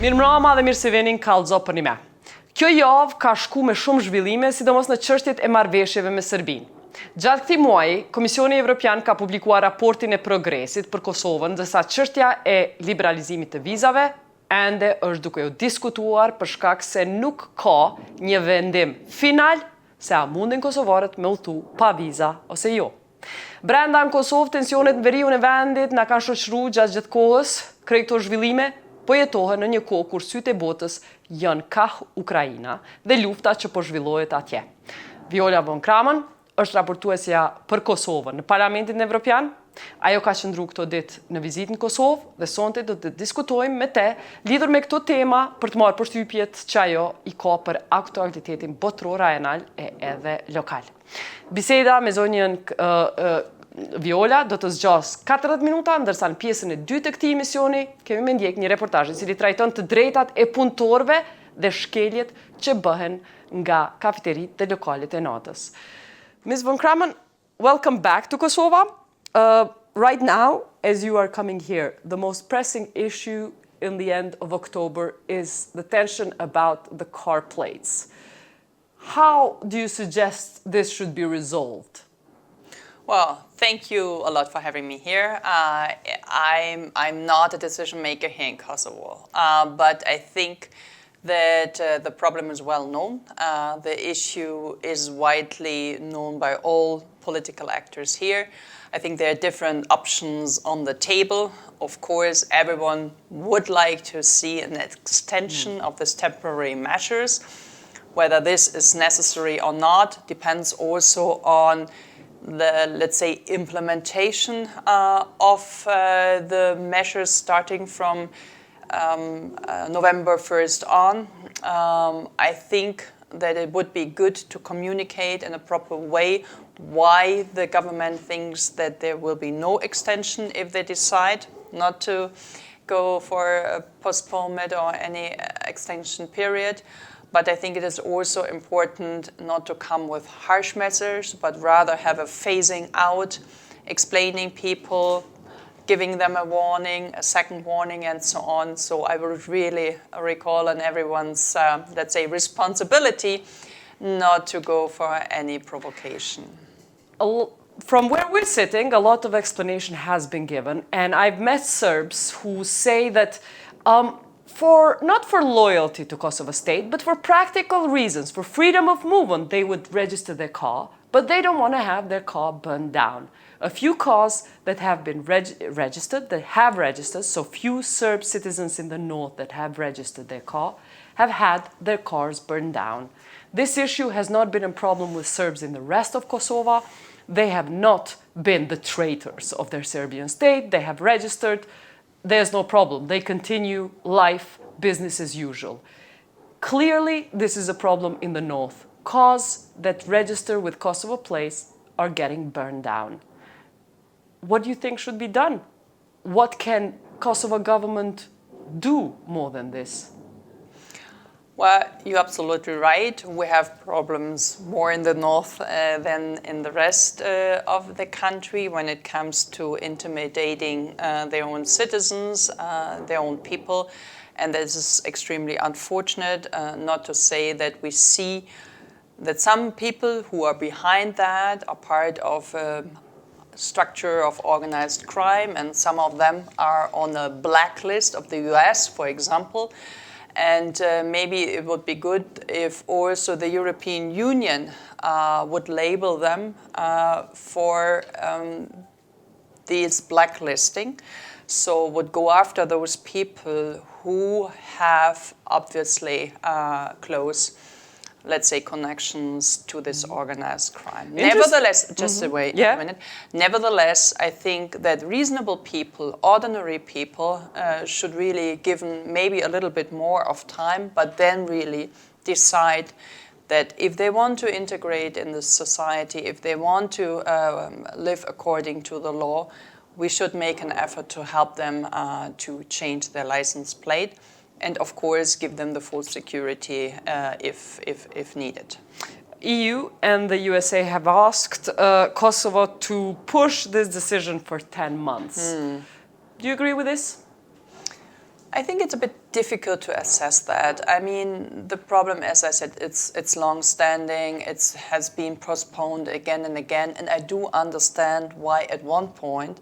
Mirëmbrëma dhe mirë se vini kallëzo për një me. Kjo javë ka shku me shumë zhvillime, sidomos në çështjet e marrëveshjeve me Serbinë. Gjatë këtij muaji, Komisioni Evropian ka publikuar raportin e progresit për Kosovën, ndërsa çështja e liberalizimit të vizave ende është duke u diskutuar për shkak se nuk ka një vendim final se a mundin kosovarët me udhëtu pa viza ose jo. Brenda në Kosovë, tensionet në veriun e vendit na kanë shoqëruar gjatë gjithë kohës, krejt këto zhvillime po jetohen në një kohë kur sytë e botës janë kah Ukraina dhe lufta që po zhvillohet atje. Viola von Cramon është raportuesja për Kosovën në Parlamentin Evropian. Ajo ka qëndruar këto ditë në vizitë në Kosovë dhe sonte do të diskutojmë me te lidhur me këto tema për të marrë përshtypjet që ajo i ka për aktualitetin botror, rajonal e edhe lokal. Biseda me zonjën Viola do të zgjas 40 minuta, ndërsa në pjesën e dytë të këtij emisioni kemi me ndjek një reportazh i cili trajton të drejtat e punëtorëve dhe shkeljet që bëhen nga kafeteritë dhe lokalet e natës. Ms. von Cramon, welcome back to Kosova. Right now, as you are coming here, the most pressing issue in the end of October is the tension about the car plates. How do you suggest this should be resolved? Well, thank you a lot for having me here. I'm not a decision maker here in Kosovo, but I think that the problem is well known. The issue is widely known by all political actors here. I think there are different options on the table. Of course, everyone would like to see an extension of these temporary measures. Whether this is necessary or not depends also on the, let's say, implementation of the measures starting from November 1st on. I think that it would be good to communicate in a proper way why the government thinks that there will be no extension if they decide not to go for a postponement or any extension period. But I think it is also important not to come with harsh measures, but rather have a phasing out, explaining people, giving them a warning, a second warning, and so on. So I would really recall on everyone's, let's say, responsibility not to go for any provocation. From where we're sitting, a lot of explanation has been given, and I've met Serbs who say that not for loyalty to Kosovo state, but for practical reasons, for freedom of movement, they would register their car, but they don't want to have their car burned down. A few cars that have been registered, so few Serb citizens in the north that have registered their car, have had their cars burned down. This issue has not been a problem with Serbs in the rest of Kosovo. They have not been the traitors of their Serbian state. They have registered. There's no problem. They continue life, business as usual. Clearly, this is a problem in the north. Cars that register with Kosovo plates are getting burned down. What do you think should be done? What can Kosovo government do more than this? Well, you're absolutely right. We have problems more in the north than in the rest of the country when it comes to intimidating their own citizens, their own people. And this is extremely unfortunate, not to say that we see that some people who are behind that are part of a structure of organized crime, and some of them are on a blacklist of the US, for example. And maybe it would be good if also the European Union would label them for this blacklisting. So would go after those people who have obviously close, let's say, connections to this organized crime. Nevertheless, just a minute. Nevertheless, I think that reasonable people, ordinary people, should really give maybe a little bit more of time, but then really decide that if they want to integrate in the society, if they want to live according to the law, we should make an effort to help them to change their license plate. And of course, give them the full security if needed. EU and the USA have asked Kosovo to push this decision for 10 months. Do you agree with this? I think it's a bit difficult to assess that. I mean, the problem, as I said, it's long-standing. It has been postponed again and again, and I do understand why at one point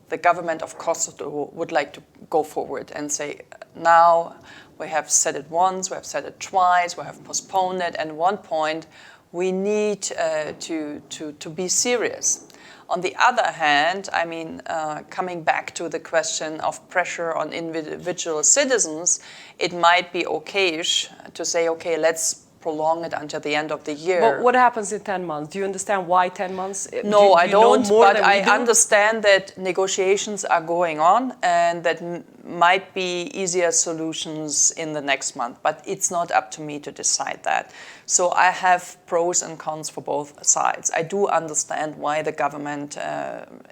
the government of Kosovo would like to go forward and say, now we have said it once, we have said it twice, we have postponed it, and at one point we need to be serious. On the other hand, I mean, coming back to the question of pressure on individual citizens, it might be okayish to say, okay, let's prolong it until the end of the year. But what happens in 10 months? Do you understand why 10 months? No, I don't, but I understand that negotiations are going on and that might be easier solutions in the next month, but it's not up to me to decide that. So I have pros and cons for both sides. I do understand why the government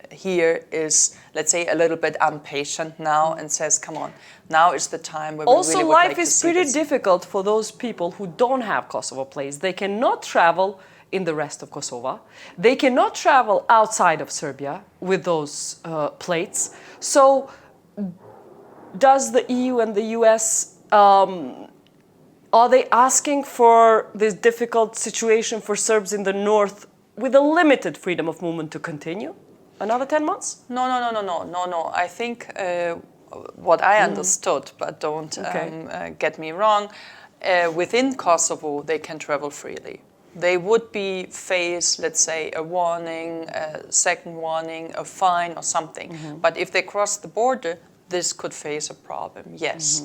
here is, let's say, a little bit impatient now and says, come on, now is the time where we really would like to see this. Also, life is pretty difficult for those people who don't have Kosovo plates. They cannot travel in the rest of Kosovo. They cannot travel outside of Serbia with those plates. So does the EU and the US, are they asking for this difficult situation for Serbs in the north with a limited freedom of movement to continue? Another 10 months? No. I think what I understood, but don't get me wrong, within Kosovo they can travel freely. They would be faced, let's say, a warning, a second warning, a fine or something. But if they cross the border, this could face a problem, yes.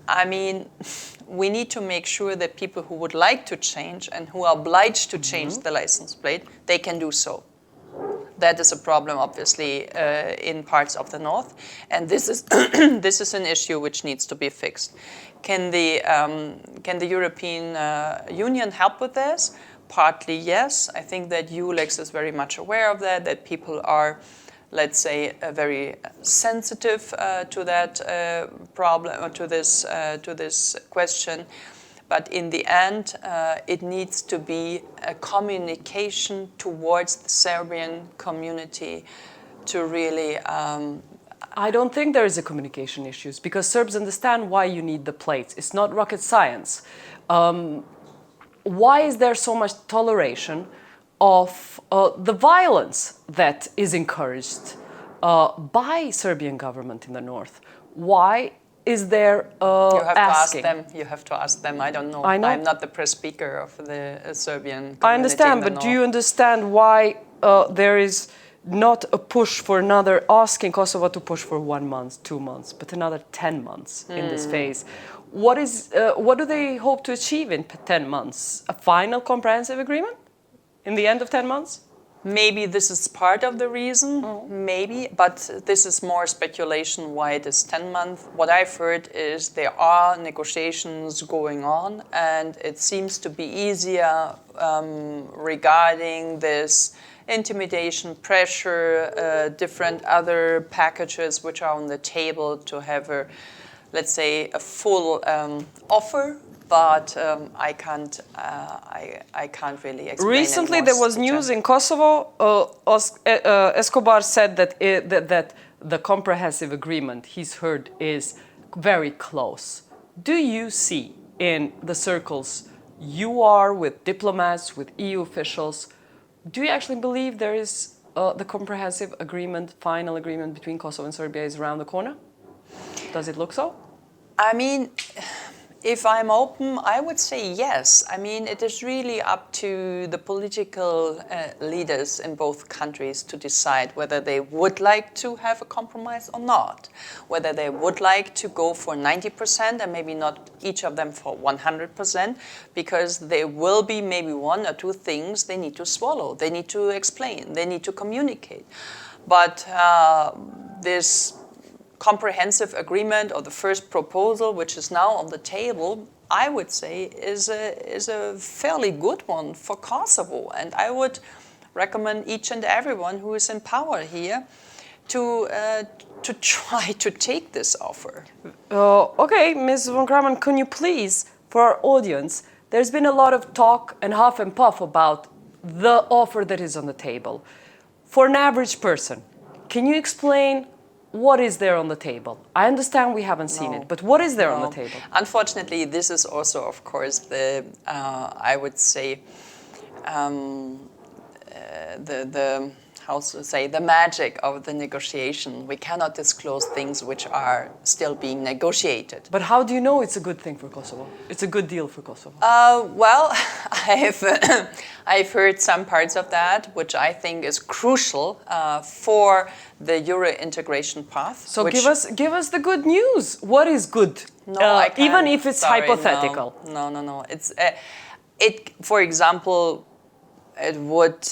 I mean, we need to make sure that people who would like to change and who are obliged to change the license plate, they can do so. That is a problem, obviously, in parts of the north, and this is this is an issue which needs to be fixed. Can the European Union help with this? Partly, yes. I think that EULEX is very much aware of that. That people are, let's say, very sensitive to that problem, or to this question. But in the end, it needs to be a communication towards the Serbian community to really... I don't think there is a communication issue because Serbs understand why you need the plates. It's not rocket science. Why is there so much toleration of the violence that is encouraged by Serbian government in the north? Why is there asking? You have to ask them. I don't know. I know. I'm not the press speaker of the Serbian community. I understand, but do you understand why there is not a push for another, asking Kosovo to push for 1 month, 2 months, but another 10 months in this phase? What do they hope to achieve in 10 months? A final comprehensive agreement in the end of 10 months? Maybe this is part of the reason, maybe, but this is more speculation why it is 10 months. What I've heard is there are negotiations going on, and it seems to be easier regarding this intimidation, pressure, different other packages which are on the table to have a, let's say, a full offer. But I can't really explain. Recently, there was news in Kosovo. Escobar said that that the comprehensive agreement he's heard is very close. Do you see in the circles you are with diplomats, with EU officials, do you actually believe there is the comprehensive agreement, final agreement between Kosovo and Serbia is around the corner? Does it look so? I mean, if I'm open, I would say yes. I mean, it is really up to the political leaders in both countries to decide whether they would like to have a compromise or not, whether they would like to go for 90% and maybe not each of them for 100%, because there will be maybe 1 or 2 things they need to swallow, they need to explain, they need to communicate. But this comprehensive agreement, or the first proposal, which is now on the table, I would say is a fairly good one for Kosovo. And I would recommend each and everyone who is in power here to try to take this offer. Okay, Ms. von Cramon, can you please, for our audience, there's been a lot of talk and huff and puff about the offer that is on the table. For an average person, can you explain what is there on the table? I understand we haven't seen it, but what is there on the table? Unfortunately, this is also, of course, the I would say the how to say, the magic of the negotiation. We cannot disclose things which are still being negotiated. But how do you know it's a good thing for Kosovo? It's a good deal for Kosovo? Well, I've heard some parts of that, which I think is crucial for the Euro integration path. So give us the good news. What is good? No, I can't. Even if it's Sorry, hypothetical. No. It's for example, it would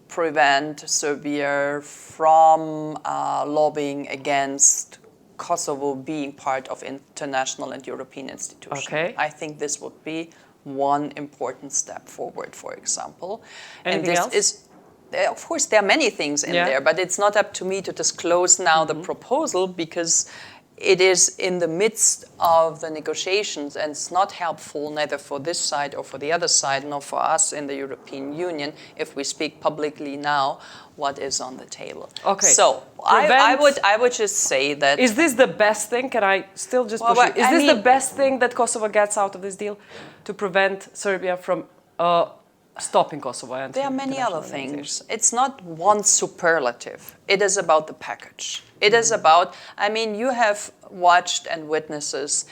prevent Serbia from lobbying against Kosovo being part of international and European institutions. Okay. I think this would be one important step forward, for example. Anything and this else? is, of course, there are many things in there, but it's not up to me to disclose now the proposal because it is in the midst of the negotiations and it's not helpful neither for this side or for the other side, nor for us in the European Union if we speak publicly now what is on the table. Okay. So I would just say that... Is this the best thing? Can I still just push it? Is this the best thing that Kosovo gets out of this deal to prevent Serbia from stopping Kosovo? There are many other things. It's not one superlative. It is about the package. It is about, I mean, you have watched and witnesses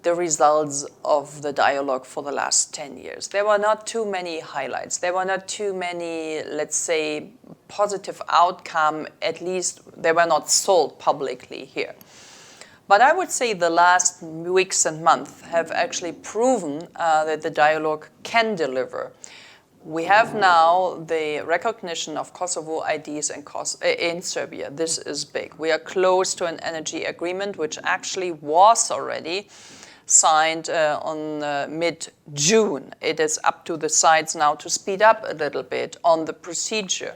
the results of the dialogue for the last 10 years. There were not too many highlights. There were not too many, let's say, positive outcome. At least they were not sold publicly here. But I would say the last weeks and months have actually proven that the dialogue can deliver. We have now the recognition of Kosovo IDs in Serbia. This is big. We are close to an energy agreement, which actually was already signed on mid-June. It is up to the sides now to speed up a little bit on the procedure.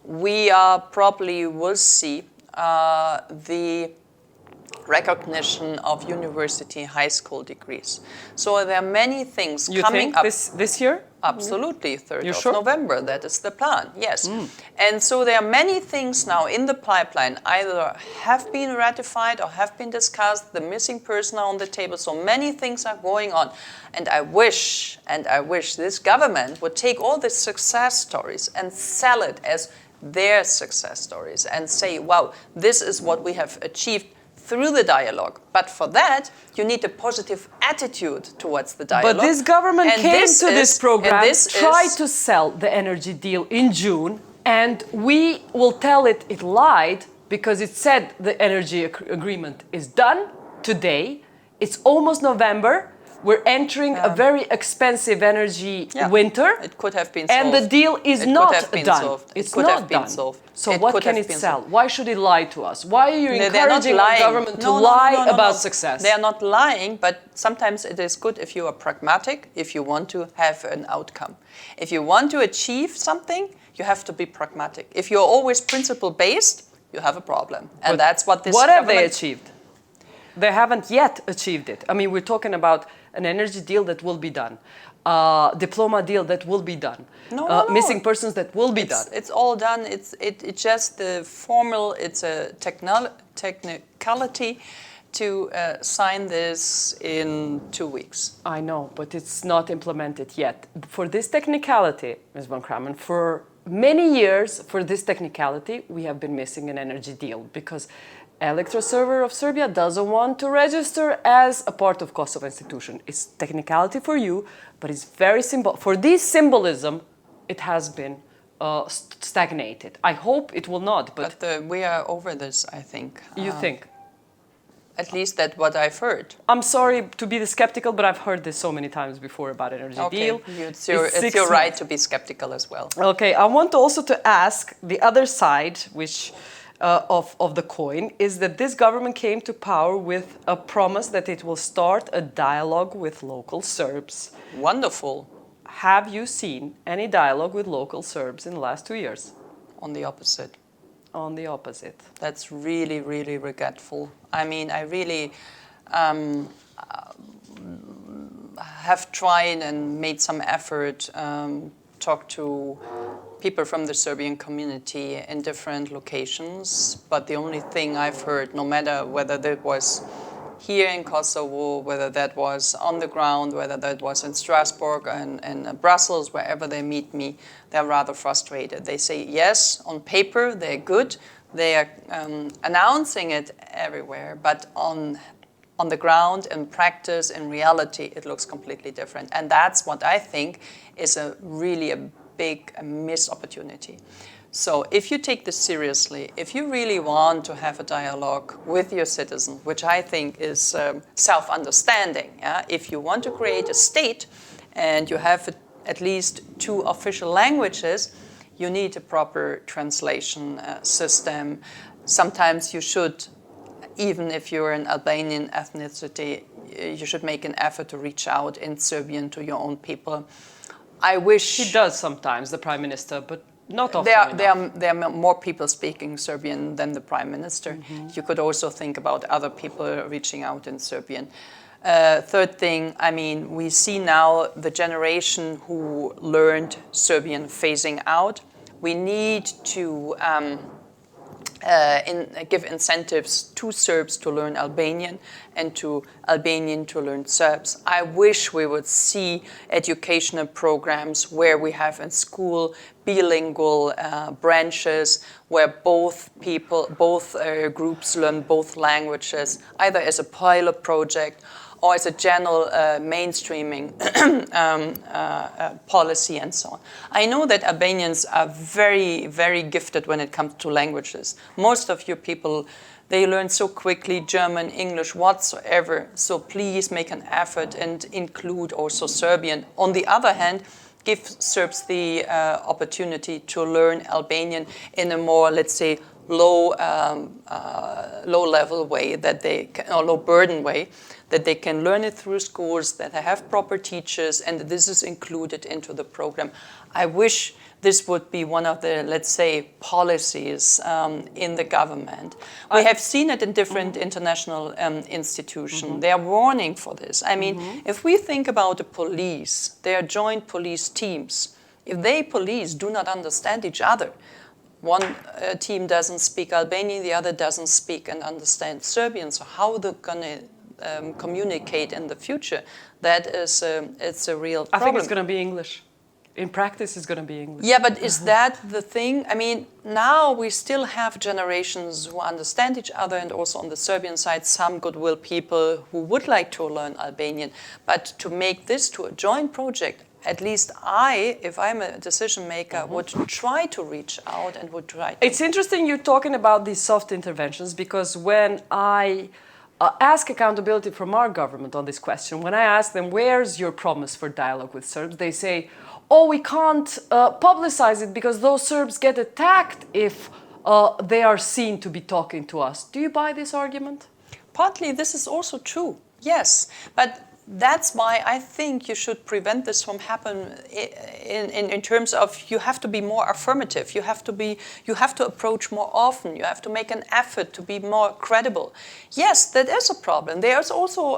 We probably will see the recognition of university high school degrees. So there are many things coming up. This year? Absolutely, 3rd of sure? November, that is the plan, yes. And so there are many things now in the pipeline, either have been ratified or have been discussed, the missing person are on the table, so many things are going on. And I wish this government would take all the success stories and sell it as their success stories and say, wow, this is what we have achieved through the dialogue. But for that, you need a positive attitude towards the dialogue. But this government came to this program, tried to sell the energy deal in June, and we will tell it lied because it said the energy agreement is done today. It's almost November. We're entering a very expensive energy winter. It could have been solved. And the deal is not done. Solved. It's not done. So what can it sell? Why should it lie to us? Why are you encouraging the government to lie about success? They are not lying, but sometimes it is good if you are pragmatic, if you want to have an outcome. If you want to achieve something, you have to be pragmatic. If you're always principle-based, you have a problem. And that's what this government... What have they achieved? They haven't yet achieved it. I mean, we're talking about an energy deal that will be done, diploma deal that will be done, missing persons that will be done. It's all done. It's just the formal. It's a technicality to sign this in 2 weeks. I know, but it's not implemented yet. For this technicality, Ms. von Cramon, for many years, for this technicality, we have been missing an energy deal because Electroserver of Serbia doesn't want to register as a part of Kosovo institution. It's technicality for you, but it's very simple. For this symbolism, it has been stagnated. I hope it will not, but we are over this, I think. You think? At least that's what I've heard. I'm sorry to be the skeptical, but I've heard this so many times before about energy deal. It's your right to be skeptical as well. Okay, I want also to ask the other side, which of the coin, is that this government came to power with a promise that it will start a dialogue with local Serbs. Wonderful. Have you seen any dialogue with local Serbs in the last 2 years? On the opposite. On the opposite. That's really, really regretful. I mean, I really have tried and made some effort, talk to people from the Serbian community in different locations, but the only thing I've heard, no matter whether that was here in Kosovo, whether that was on the ground, whether that was in Strasbourg and Brussels, wherever they meet me, they're rather frustrated. They say, yes, on paper, they're good. They are announcing it everywhere, but on the ground, in practice, in reality, it looks completely different. And that's what I think is really a big missed opportunity. So if you take this seriously, if you really want to have a dialogue with your citizens, which I think is self-understanding, if you want to create a state and you have at least 2 official languages, you need a proper translation system. Sometimes you should, even if you're an Albanian ethnicity, you should make an effort to reach out in Serbian to your own people. I wish... He does sometimes, the Prime Minister, but not often. There are more people speaking Serbian than the Prime Minister. Mm-hmm. You could also think about other people reaching out in Serbian. Third thing, I mean, we see now the generation who learned Serbian phasing out. We need to give incentives to Serbs to learn Albanian and to Albanian to learn Serbs. I wish we would see educational programs where we have in school bilingual branches where both groups learn both languages, either as a pilot project or as a general mainstreaming policy and so on. I know that Albanians are very, very gifted when it comes to languages. Most of you people, they learn so quickly German, English, whatsoever. So please make an effort and include also Serbian. On the other hand, give Serbs the opportunity to learn Albanian in a more, let's say, low-level way, that they can, or low-burden way, that they can learn it through schools, that they have proper teachers, and this is included into the program. I wish this would be one of the, let's say, policies in the government. We have seen it in different international institutions. They are warning for this. I mean, if we think about the police, they are joint police teams. If they police do not understand each other, one team doesn't speak Albanian, the other doesn't speak and understand Serbian, so how they're going to communicate in the future, that is it's a real problem. I think it's going to be English. In practice, it's going to be English. Yeah, but is that the thing? I mean, now we still have generations who understand each other, and also on the Serbian side, some goodwill people who would like to learn Albanian. But to make this to a joint project, at least I, if I'm a decision maker, would try to reach out and would try to... It's interesting you're talking about these soft interventions, because when I ask accountability from our government on this question, when I ask them, where's your promise for dialogue with Serbs, they say, oh, we can't publicize it because those Serbs get attacked if they are seen to be talking to us. Do you buy this argument? Partly this is also true, yes. But that's why I think you should prevent this from happening in terms of you have to be more affirmative. You have to approach more often. You have to make an effort to be more credible. Yes, that is a problem. There's also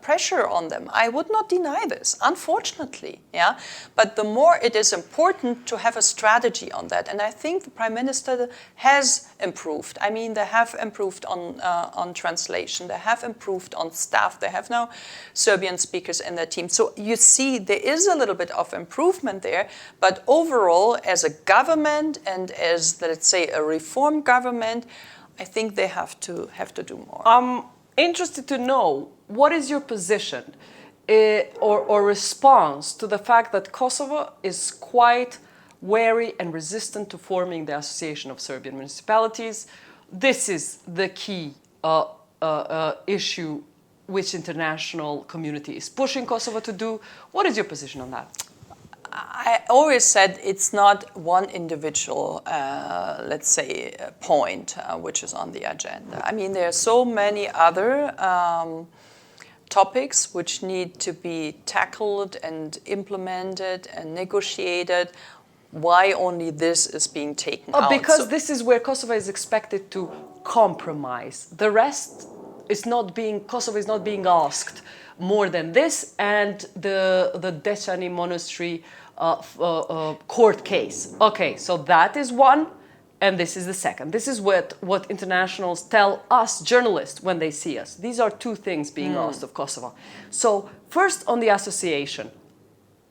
pressure on them. I would not deny this, unfortunately. Yeah, but the more it is important to have a strategy on that, and I think the Prime Minister has improved. I mean, they have improved on translation. They have improved on staff. They have now Serbian speakers in their team. So you see there is a little bit of improvement there, but overall as a government and as, let's say, a reform government, I think they have to do more. I'm interested to know, what is your position or response to the fact that Kosovo is quite wary and resistant to forming the Association of Serbian Municipalities? This is the key issue which international community is pushing Kosovo to do. What is your position on that? I always said it's not one individual, let's say, point which is on the agenda. I mean, there are so many other topics which need to be tackled and implemented and negotiated. Why only this is being taken out? Because this is where Kosovo is expected to compromise. The rest is not being, Kosovo is not being asked more than this, and the Deçani monastery court case. Okay, so that is one, and this is the second. This is what internationals tell us journalists when they see us. These are two things being asked of Kosovo. So first on the association,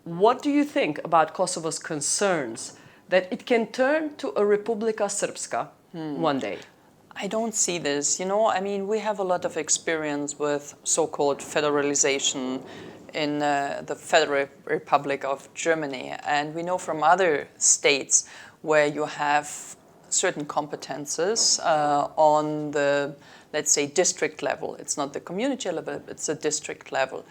what do you think about Kosovo's concerns that it can turn to a Republika Srpska one day? I don't see this. You know, I mean, we have a lot of experience with so-called federalization in the Federal Republic of Germany. And we know from other states where you have certain competences on the, let's say, district level. It's not the community level, it's a district level.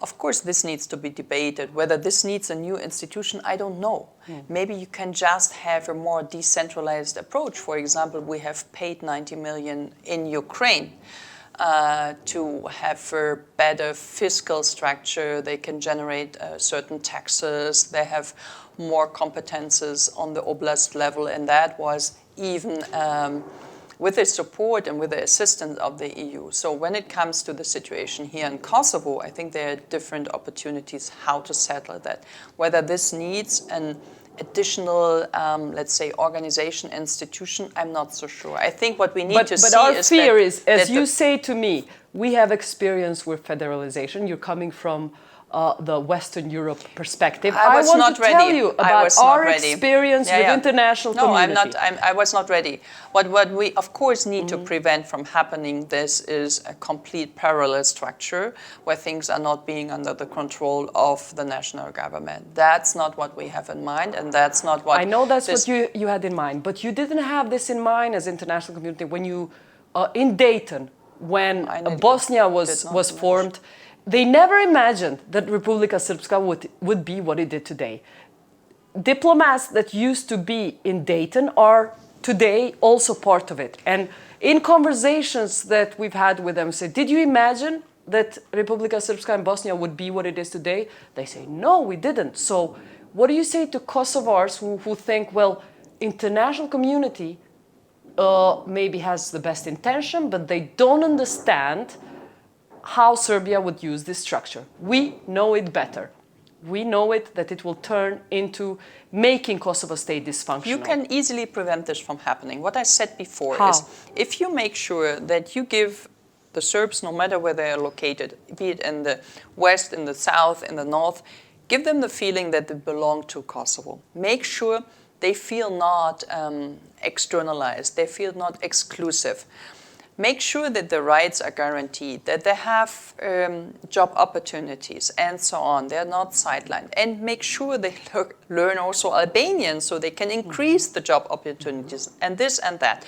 Of course, this needs to be debated. Whether this needs a new institution, I don't know. Maybe you can just have a more decentralized approach. For example, we have paid 90 million in Ukraine to have a better fiscal structure. They can generate certain taxes. They have more competences on the oblast level, and that was even with the support and with the assistance of the EU. So when it comes to the situation here in Kosovo, I think there are different opportunities how to settle that. Whether this needs an additional, let's say, organization, institution, I'm not so sure. I think what we need to see is But our fear is, as you say to me, we have experience with federalization. You're coming from the Western Europe perspective. I want to tell you about our experience with international community. No, I was not ready. What we, of course, need to prevent from happening this is a complete parallel structure where things are not being under the control of the national government. That's not what we have in mind, and that's not what... I know that's what you had in mind, but you didn't have this in mind as international community when you, in Dayton, when Bosnia was formed. They never imagined that Republika Srpska would be what it did today. Diplomats that used to be in Dayton are today also part of it. And in conversations that we've had with them, say, did you imagine that Republika Srpska in Bosnia would be what it is today? They say, no, we didn't. So what do you say to Kosovars who think, well, international community maybe has the best intention, but they don't understand how Serbia would use this structure? We know it better. We know it, that it will turn into making Kosovo state dysfunctional. You can easily prevent this from happening. What I said before is, if you make sure that you give the Serbs, no matter where they are located, be it in the west, in the south, in the north, give them the feeling that they belong to Kosovo. Make sure they feel not externalized, they feel not exclusive. Make sure that the rights are guaranteed, that they have job opportunities and so on. They're not sidelined. And make sure they learn also Albanian so they can increase the job opportunities and this and that.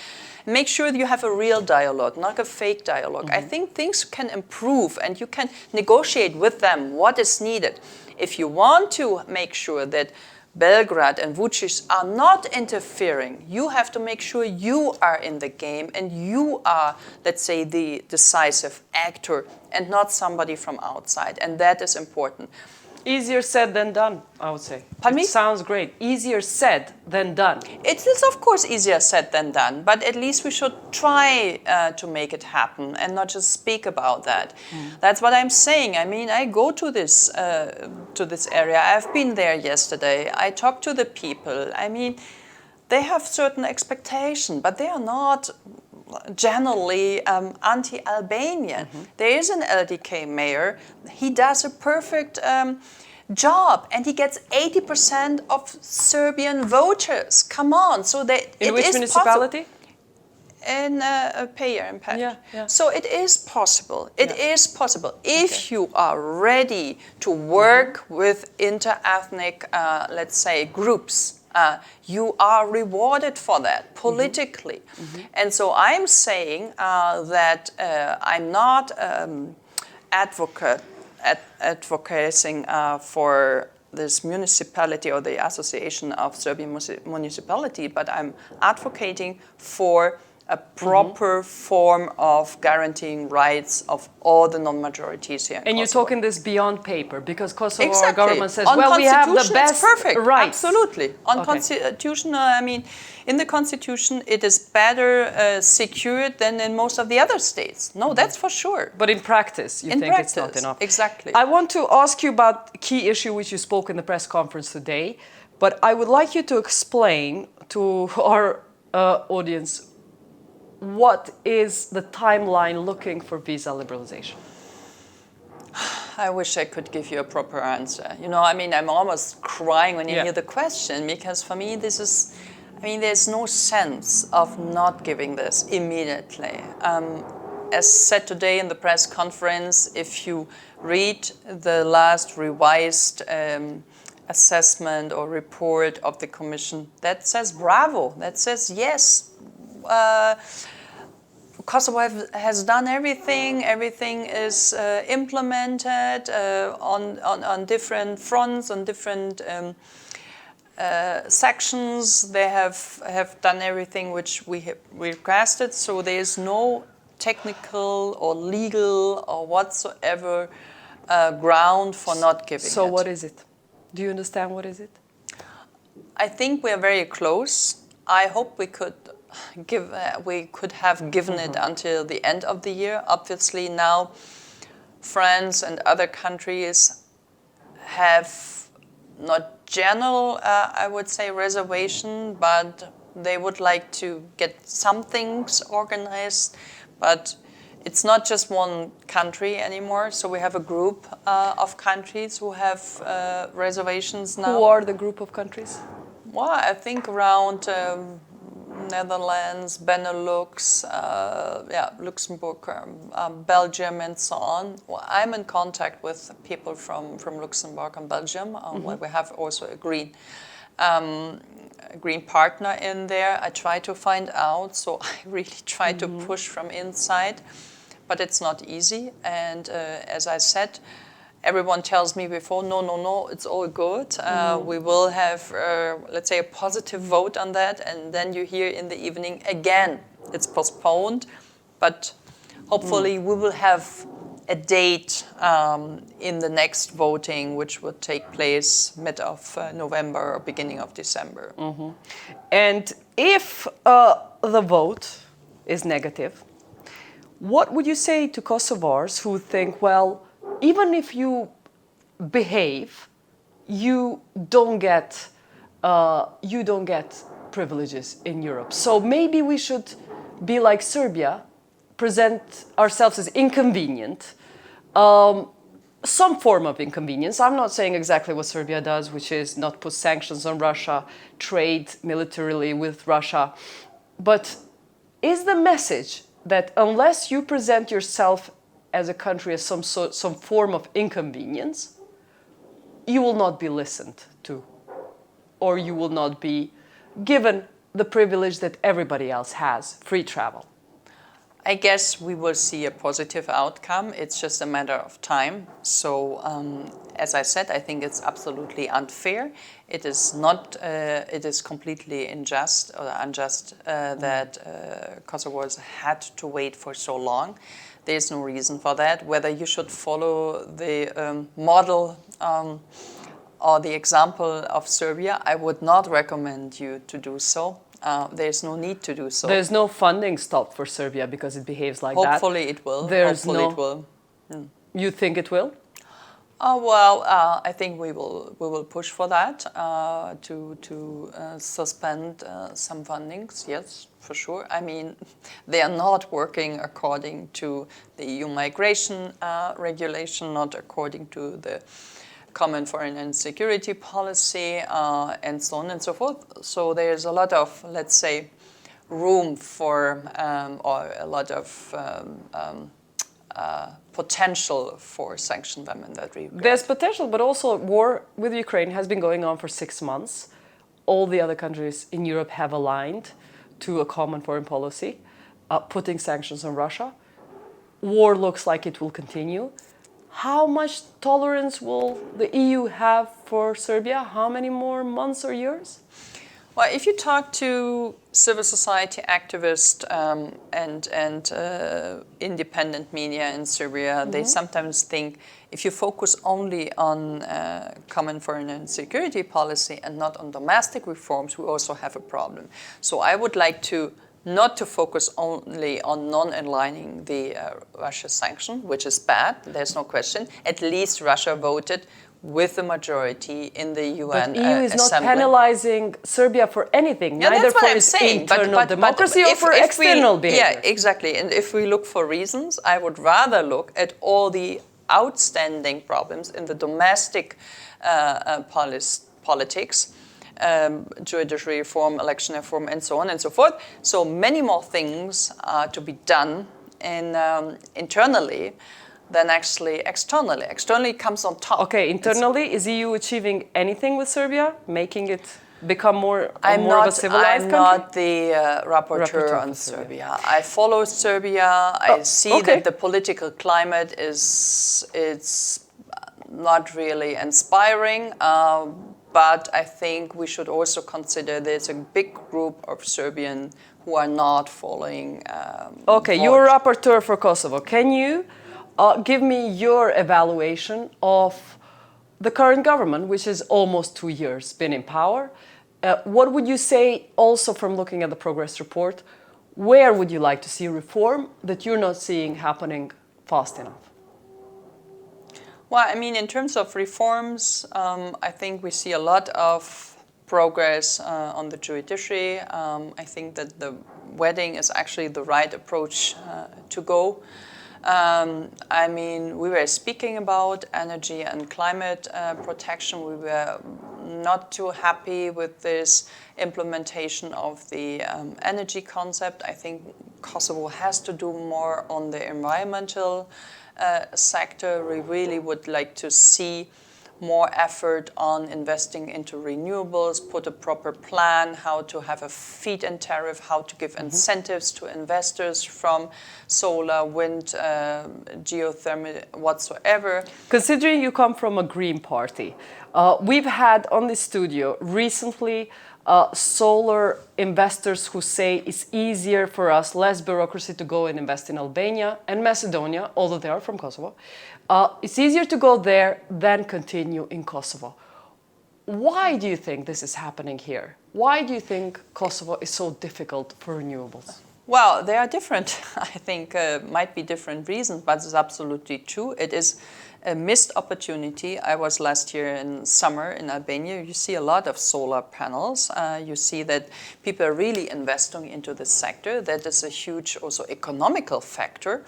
Make sure that you have a real dialogue, not a fake dialogue. I think things can improve and you can negotiate with them what is needed. If you want to make sure that Belgrade and Vučić are not interfering, you have to make sure you are in the game and you are, let's say, the decisive actor and not somebody from outside. And that is important. Easier said than done, I would say. Pardon me? It sounds great. Easier said than done. It is, of course, easier said than done, but at least we should try to make it happen and not just speak about that. That's what I'm saying. I mean, I go to this area. I've been there yesterday. I talk to the people. I mean, they have certain expectations, but they are not generally anti-Albanian. There is an LDK mayor. He does a perfect job, and he gets 80% of Serbian voters. Come on, so that in which municipality? In Payer and Patch. Yeah. So it is possible. It is possible if you are ready to work with inter-ethnic, let's say, groups. You are rewarded for that politically. And so I'm saying that I'm not advocating for this municipality or the Association of Serbian Municipality, but I'm advocating for a proper form of guaranteeing rights of all the non-majorities here in And you're Kosovo. talking this beyond paper, because Kosovo Exactly. government says, on well, we have the Constitution, it's best perfect. rights. Absolutely. On Okay. Constitution, I mean, in the Constitution, it is better secured than in most of the other states. No, that's for sure. But in practice, you think it's not enough. Exactly. I want to ask you about a key issue which you spoke in the press conference today, but I would like you to explain to our audience what is the timeline looking for visa liberalization? I wish I could give you a proper answer. You know, I mean, I'm almost crying when you Yeah. hear the question, because for me, this is, I mean, there's no sense of not giving this immediately. As said today in the press conference, if you read the last revised assessment or report of the Commission, that says bravo, that says yes. Kosovo has done everything. Everything is implemented on different fronts, on different sections. They have done everything which we have requested. So there is no technical or legal or whatsoever ground for not giving it. So what is it? Do you understand what is it? I think we are very close. I hope we could have given it until the end of the year. Obviously now France and other countries have not general, I would say, reservation, but they would like to get some things organized. But it's not just one country anymore. So we have a group of countries who have reservations now. Who are the group of countries? Well, I think around Netherlands, Benelux, Luxembourg, Belgium, and so on. Well, I'm in contact with people from Luxembourg and Belgium, where we have also a green partner in there. I try to find out, so I really try to push from inside, but it's not easy. And as I said, everyone tells me before, no, it's all good. We will have, let's say, a positive vote on that. And then you hear in the evening, again, it's postponed. But hopefully we will have a date in the next voting, which would take place mid of November or beginning of December. And if the vote is negative, what would you say to Kosovars who think, well, even if you behave, you don't get privileges in Europe. So maybe we should be like Serbia, present ourselves as inconvenient, some form of inconvenience. I'm not saying exactly what Serbia does, which is not put sanctions on Russia, trade militarily with Russia. But is the message that unless you present yourself as a country as some form of inconvenience, you will not be listened to, or you will not be given the privilege that everybody else has, free travel? I guess we will see a positive outcome. It's just a matter of time. So, as I said, I think it's absolutely unfair. It is not. It is completely unjust that Kosovars had to wait for so long. There's no reason for that. Whether you should follow the model or the example of Serbia, I would not recommend you to do so. There's no need to do so. There's no funding stopped for Serbia because it behaves like Hopefully that. it will. Hopefully it will. You think it will? I think we will push for that to suspend some fundings. Yes, for sure. I mean, they are not working according to the EU migration regulation, not according to the Common Foreign and Security Policy, and so on and so forth. So there's a lot of, let's say, room for, or a lot of potential for sanction them in that regard. There's potential, but also war with Ukraine has been going on for 6 months. All the other countries in Europe have aligned to a common foreign policy, putting sanctions on Russia. War looks like it will continue. How much tolerance will the EU have for Serbia? How many more months or years? Well, if you talk to civil society activists and independent media in Serbia, they sometimes think if you focus only on common foreign and security policy and not on domestic reforms, we also have a problem. So I would like not to focus only on non-aligning the Russia sanction, which is bad, there's no question. At least Russia voted with the majority in the UN But EU is not Assembly. penalizing Serbia for anything, Yeah, neither that's what for I'm its saying. internal democracy or for external behavior. Yeah, exactly. And if we look for reasons, I would rather look at all the outstanding problems in the domestic politics, judiciary reform, election reform, and so on and so forth. So many more things are to be done internally than actually externally. Externally comes on top. Okay, internally, is EU achieving anything with Serbia, making it become more of a civilized country? I'm not the rapporteur on Serbia. I follow Serbia. I see that the political climate it's not really inspiring. But I think we should also consider there's a big group of Serbians who are not following. Okay, you're a rapporteur for Kosovo. Can you give me your evaluation of the current government, which is almost 2 years been in power? What would you say, also from looking at the progress report, where would you like to see reform that you're not seeing happening fast enough? Well, I mean, in terms of reforms, I think we see a lot of progress on the judiciary. I think that the wedding is actually the right approach to go. I mean, we were speaking about energy and climate protection. We were not too happy with this implementation of the energy concept. I think Kosovo has to do more on the environmental sector. We really would like to see more effort on investing into renewables, put a proper plan, how to have a feed-in tariff, how to give incentives to investors from solar, wind, geothermal, whatsoever. Considering you come from a Green Party, we've had on the studio recently solar investors who say it's easier for us, less bureaucracy, to go and invest in Albania and Macedonia, although they are from Kosovo. It's easier to go there than continue in Kosovo. Why do you think this is happening here? Why do you think Kosovo is so difficult for renewables? Well, they are different. I think might be different reasons, but it's absolutely true. It is a missed opportunity. I was last year in summer in Albania. You see a lot of solar panels. You see that people are really investing into this sector. That is a huge also economical factor.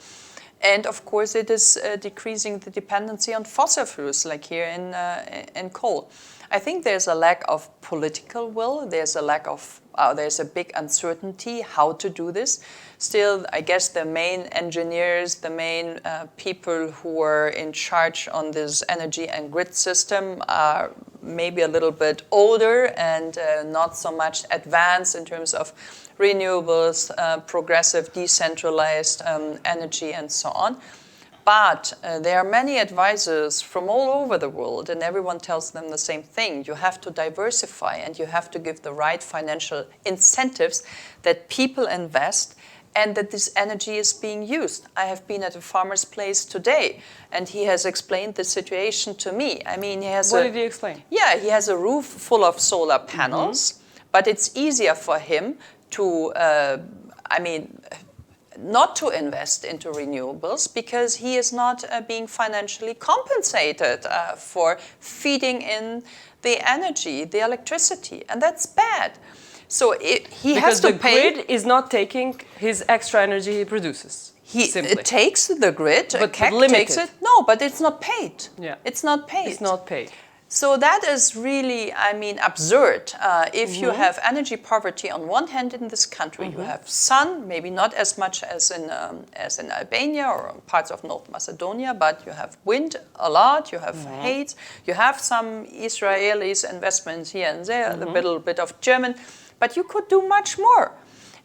And of course, it is decreasing the dependency on fossil fuels, like here in coal. I think there's a lack of political will. There's a lack of, there's a big uncertainty how to do this. Still, I guess the main engineers, the main people who are in charge on this energy and grid system are maybe a little bit older and not so much advanced in terms of renewables, progressive, decentralized energy, and so on. But there are many advisors from all over the world, and everyone tells them the same thing. You have to diversify, and you have to give the right financial incentives that people invest and that this energy is being used. I have been at a farmer's place today, and he has explained the situation to me. I mean, he has What did he explain? Yeah, he has a roof full of solar panels, but it's easier for him to, not to invest into renewables because he is not being financially compensated for feeding in the energy, the electricity, and that's bad. So he has to pay. Because the grid is not taking his extra energy he produces. It takes the grid, but takes it. No, but it's not paid. Yeah. It's not paid. It's not paid. So that is really, absurd. If you have energy poverty on one hand in this country, you have sun, maybe not as much as in Albania or parts of North Macedonia, but you have wind a lot, you have haze, you have some Israelis investments here and there, a little bit of German, but you could do much more.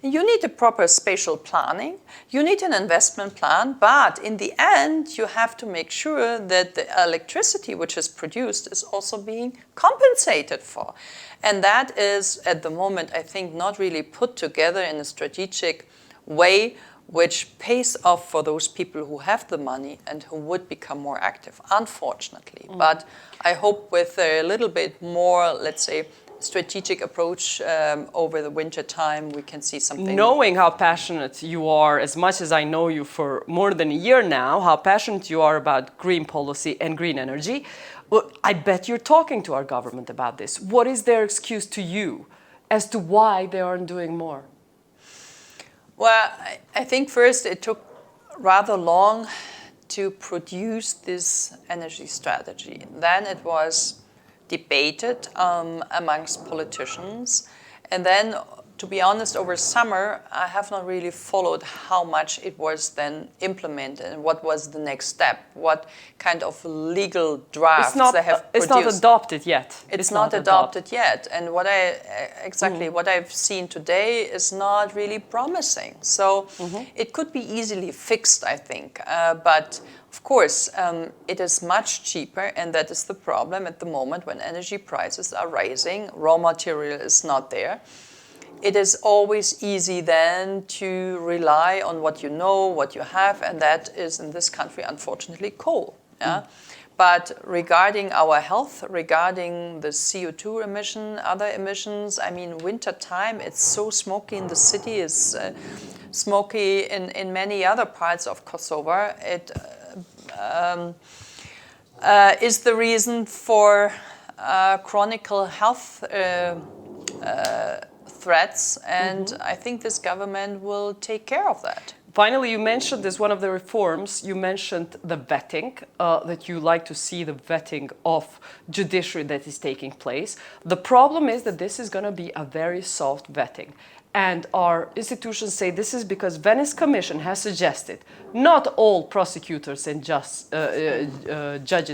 You need a proper spatial planning, you need an investment plan, but in the end, you have to make sure that the electricity which is produced is also being compensated for. And that is, at the moment, I think, not really put together in a strategic way which pays off for those people who have the money and who would become more active, unfortunately. But I hope with a little bit more, let's say, strategic approach over the winter time, we can see something. Knowing how passionate you are, as much as I know you for more than a year now, how passionate you are about green policy and green energy, well, I bet you're talking to our government about this. What is their excuse to you as to why they aren't doing more? Well, I think first it took rather long to produce this energy strategy. Then it was debated amongst politicians. And then, to be honest, over summer, I have not really followed how much it was then implemented and what was the next step, what kind of legal drafts they have produced. It's not adopted yet. It's not adopted yet. And what what I've seen today is not really promising. So it could be easily fixed, I think. But of course, it is much cheaper, and that is the problem at the moment when energy prices are rising, raw material is not there. It is always easy then to rely on what you know, what you have, and that is in this country, unfortunately, coal. Yeah? But regarding our health, regarding the CO2 emission, other emissions, I mean, winter time, it's so smoky in the city, it's smoky in many other parts of Kosovo. It is the reason for chronic health threats, and I think this government will take care of that. Finally, you mentioned as one of the reforms, you mentioned the vetting, that you like to see the vetting of judiciary that is taking place. The problem is that this is going to be a very soft vetting. And our institutions say this is because Venice Commission has suggested not all prosecutors and judges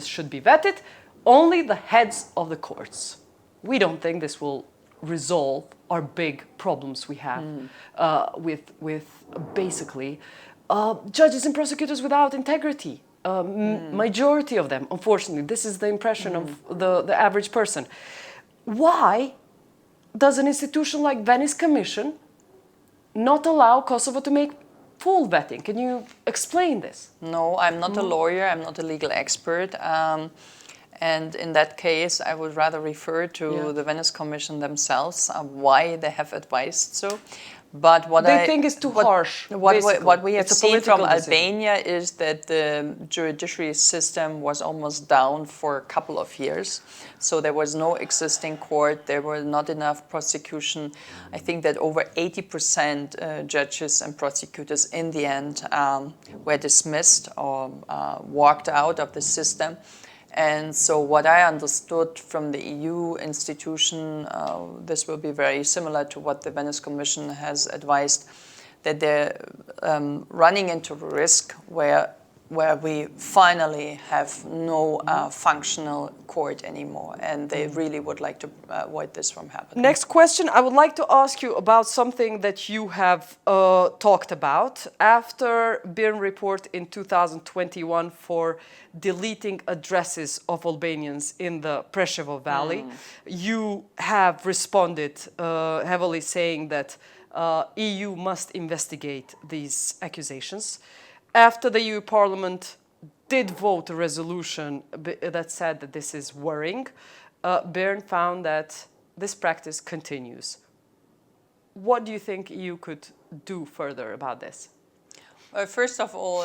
should be vetted, only the heads of the courts. We don't think this will resolve our big problems we have with basically judges and prosecutors without integrity. Majority of them, unfortunately, this is the impression of the average person. Why does an institution like Venice Commission not allow Kosovo to make full vetting? Can you explain this? No, I'm not a lawyer, I'm not a legal expert. And in that case, I would rather refer to the Venice Commission themselves, why they have advised so. But what they think is too harsh. What we have seen from Albania is that the judiciary system was almost down for a couple of years. So there was no existing court, there were not enough prosecution. I think that over 80% judges and prosecutors in the end were dismissed or walked out of the system. And so what I understood from the EU institution, this will be very similar to what the Venice Commission has advised, that they're running into a risk where we finally have no functional court anymore, and they really would like to avoid this from happening. Next question, I would like to ask you about something that you have talked about. After Byrne report in 2021 for deleting addresses of Albanians in the Preševo Valley, you have responded heavily saying that EU must investigate these accusations. After the EU Parliament did vote a resolution that said that this is worrying, Byrne found that this practice continues. What do you think EU could do further about this? First of all,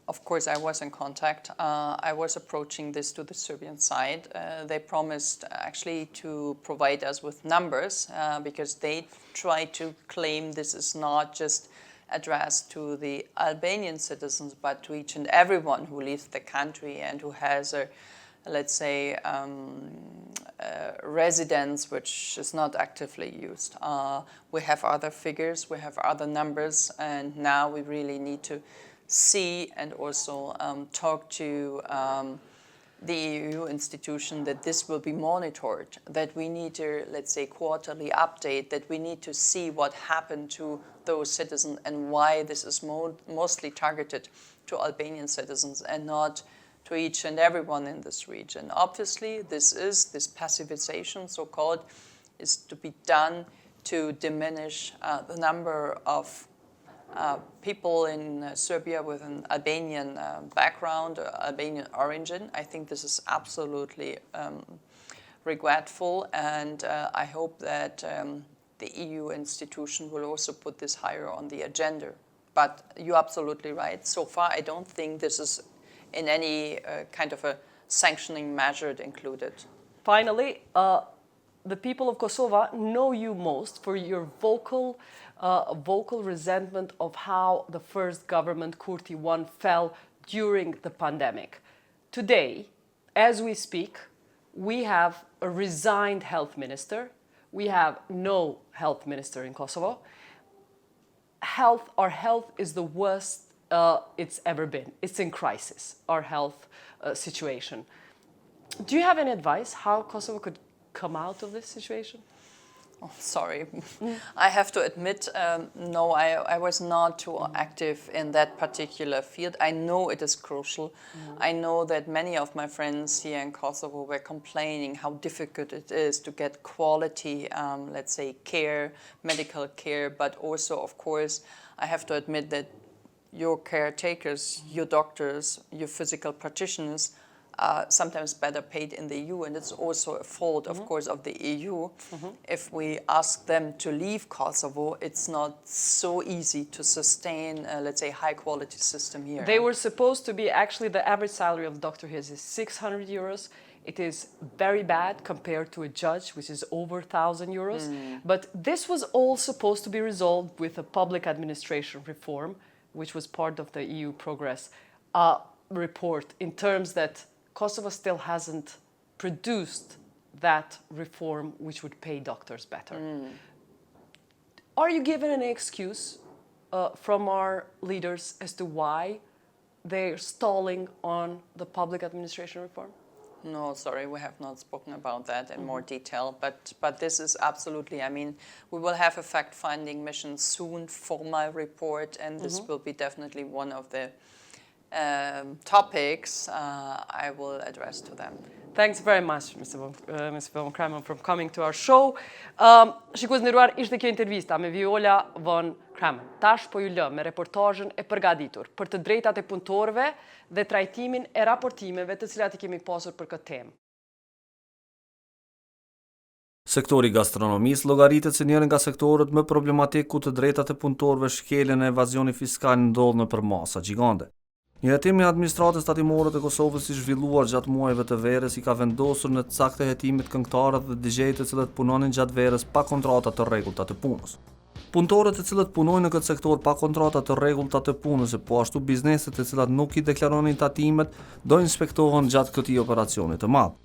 of course, I was in contact. I was approaching this to the Serbian side. They promised actually to provide us with numbers because they try to claim this is not just addressed to the Albanian citizens, but to each and everyone who leaves the country and who has a, let's say, residence which is not actively used. We have other figures, we have other numbers, and now we really need to see and also talk to the EU institution that this will be monitored, that we need to, let's say, quarterly update, that we need to see what happened to those citizens and why this is mostly targeted to Albanian citizens and not to each and everyone in this region. Obviously, this passivization, so-called, is to be done to diminish the number of people in Serbia with an Albanian background, Albanian origin. I think this is absolutely regretful, and I hope that the EU institution will also put this higher on the agenda. But you're absolutely right. So far, I don't think this is in any kind of a sanctioning measure included. Finally, the people of Kosovo know you most for your vocal resentment of how the first government, Kurti I, fell during the pandemic. Today, as we speak, we have a resigned health minister. We have no health minister in Kosovo. Our health is the worst it's ever been. It's in crisis, our health situation. Do you have any advice how Kosovo could come out of this situation? Oh, sorry. I have to admit, no, I was not too active in that particular field. I know it is crucial. I know that many of my friends here in Kosovo were complaining how difficult it is to get quality, let's say, care, medical care, but also, of course, I have to admit that your caretakers, your doctors, your physical practitioners are sometimes better paid in the EU, and it's also a fault, of course, of the EU. If we ask them to leave Kosovo, it's not so easy to sustain, let's say, high-quality system here. They were supposed to be, actually, the average salary of a doctor here is 600 euros. It is very bad compared to a judge, which is over 1,000 euros. But this was all supposed to be resolved with a public administration reform, which was part of the EU Progress report, in terms that Kosovo still hasn't produced that reform which would pay doctors better. Are you given an excuse from our leaders as to why they're stalling on the public administration reform? No, sorry, we have not spoken about that in more detail, but this is absolutely, I mean, we will have a fact-finding mission soon for my report, and this will be definitely one of the topics I will address to them. Thanks very much, Ms. von Cramon, for coming to our show. Shikues nderuar, ishte kjo intervista me Viola von Cramon. Tash po ju lë me reportazhin e përgatitur për të drejtat e punëtorëve dhe trajtimin e raportimeve të cilat I kemi pasur për këtë temë. Sektori gastronomisë llogaritet si njëri nga sektorët më problematik ku të drejtat e punëtorëve shkeljen e evazioni fiskal ndodh nëpër masa gjigande. Një hetim I administratës tatimore të Kosovës I zhvilluar gjatë muajve të verës I ka vendosur në cakt të hetimit këngëtarët dhe DJ-të të cilët punonin gjatë verës pa kontrata të rregullta të punës. Punëtorët të cilët punojnë në këtë sektor pa kontrata të rregullta të punës e po ashtu bizneset të cilat nuk I deklaronin tatimet do inspektohen gjatë këtij operacioni të madh.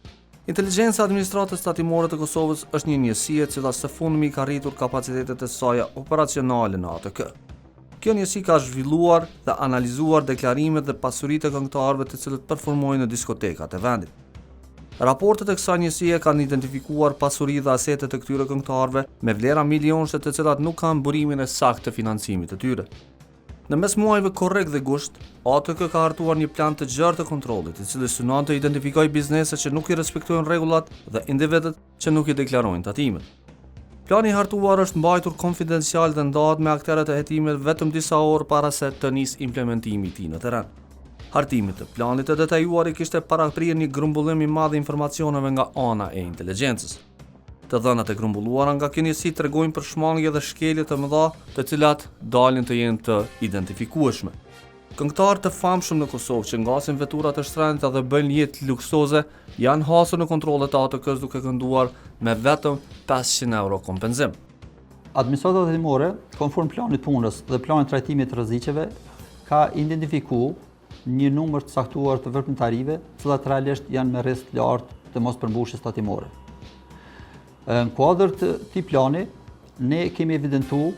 Inteligjenca e administratës tatimore të Kosovës është një njësi e cila së fundmi ka rritur kapacitetet e saj operacionale në ATK. Kjo njësi ka zhvilluar dhe analizuar deklarimet dhe pasuritë e këngëtarëve të cilët performojnë në diskotekat e vendit. Raportet e kësaj njësie kanë identifikuar pasuri dhe asetet e këtyre këngëtarëve me vlera milionëshe të cilat nuk kanë burimin e saktë të financimit të tyre. Në mes muajve korrekt dhe gusht, ATK ka hartuar një plan të gjerë të kontrollit, I cili synon të identifikojë biznese që nuk I respektojnë rregullat dhe individët që nuk I deklarojnë tatimet. Plani I hartuar është mbajtur konfidencial dhe ndahet me aktorët e hetimit vetëm disa orë para se të nisë implementimi I tij në terren. Hartimi të planit të detajuar I kishte paraprirë një grumbullim I madh informacioneve nga ana e inteligjencës. Të dhënat e grumbulluara nga kjo njësi tregojnë për shmangje dhe shkelje të mëdha, të cilat dalin të jenë të identifikueshme. Këngëtarë të famshëm në Kosovë që ngasin veturat e shtrenjta dhe bëjnë jetë luksoze janë hasur në kontrollet e ATK-së duke kënduar me vetëm 500 euro kompenzim. Administrata tatimore, konform planit punës dhe planit trajtimit të rreziqeve, ka identifikuar një numër të saktuar të veprimtarive, të cilat realisht janë me rrezik të lartë të mospërmbushjes tatimore. Në kuadër të këtij plani, ne kemi evidentuar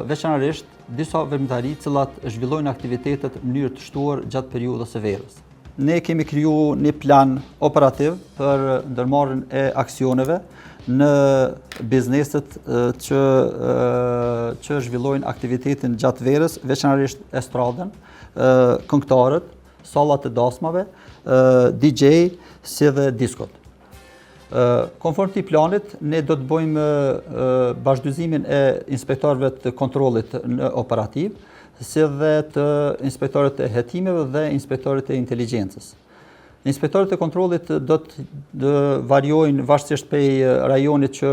veçanërisht disa veprimtari të cilat zhvillojnë aktivitetet në mënyrë të shtuar gjatë periudhës së verës. ne kemi kriju një plan operativ për ndërmarrjen e aksioneve në bizneset që zhvillojnë aktivitetin gjatë verës, veçanërisht estradën, këngëtarët, sallat e dasmave, DJ, si dhe diskot. Konform këtij planit, ne do të bëjmë bashkëdyzimin e inspektorëve të kontrollit në operativ, si dhe të inspektorët e hetimeve dhe inspektorët e inteligjencës. Inspektorët e kontrollit do të variojnë varsisht prej rajonit që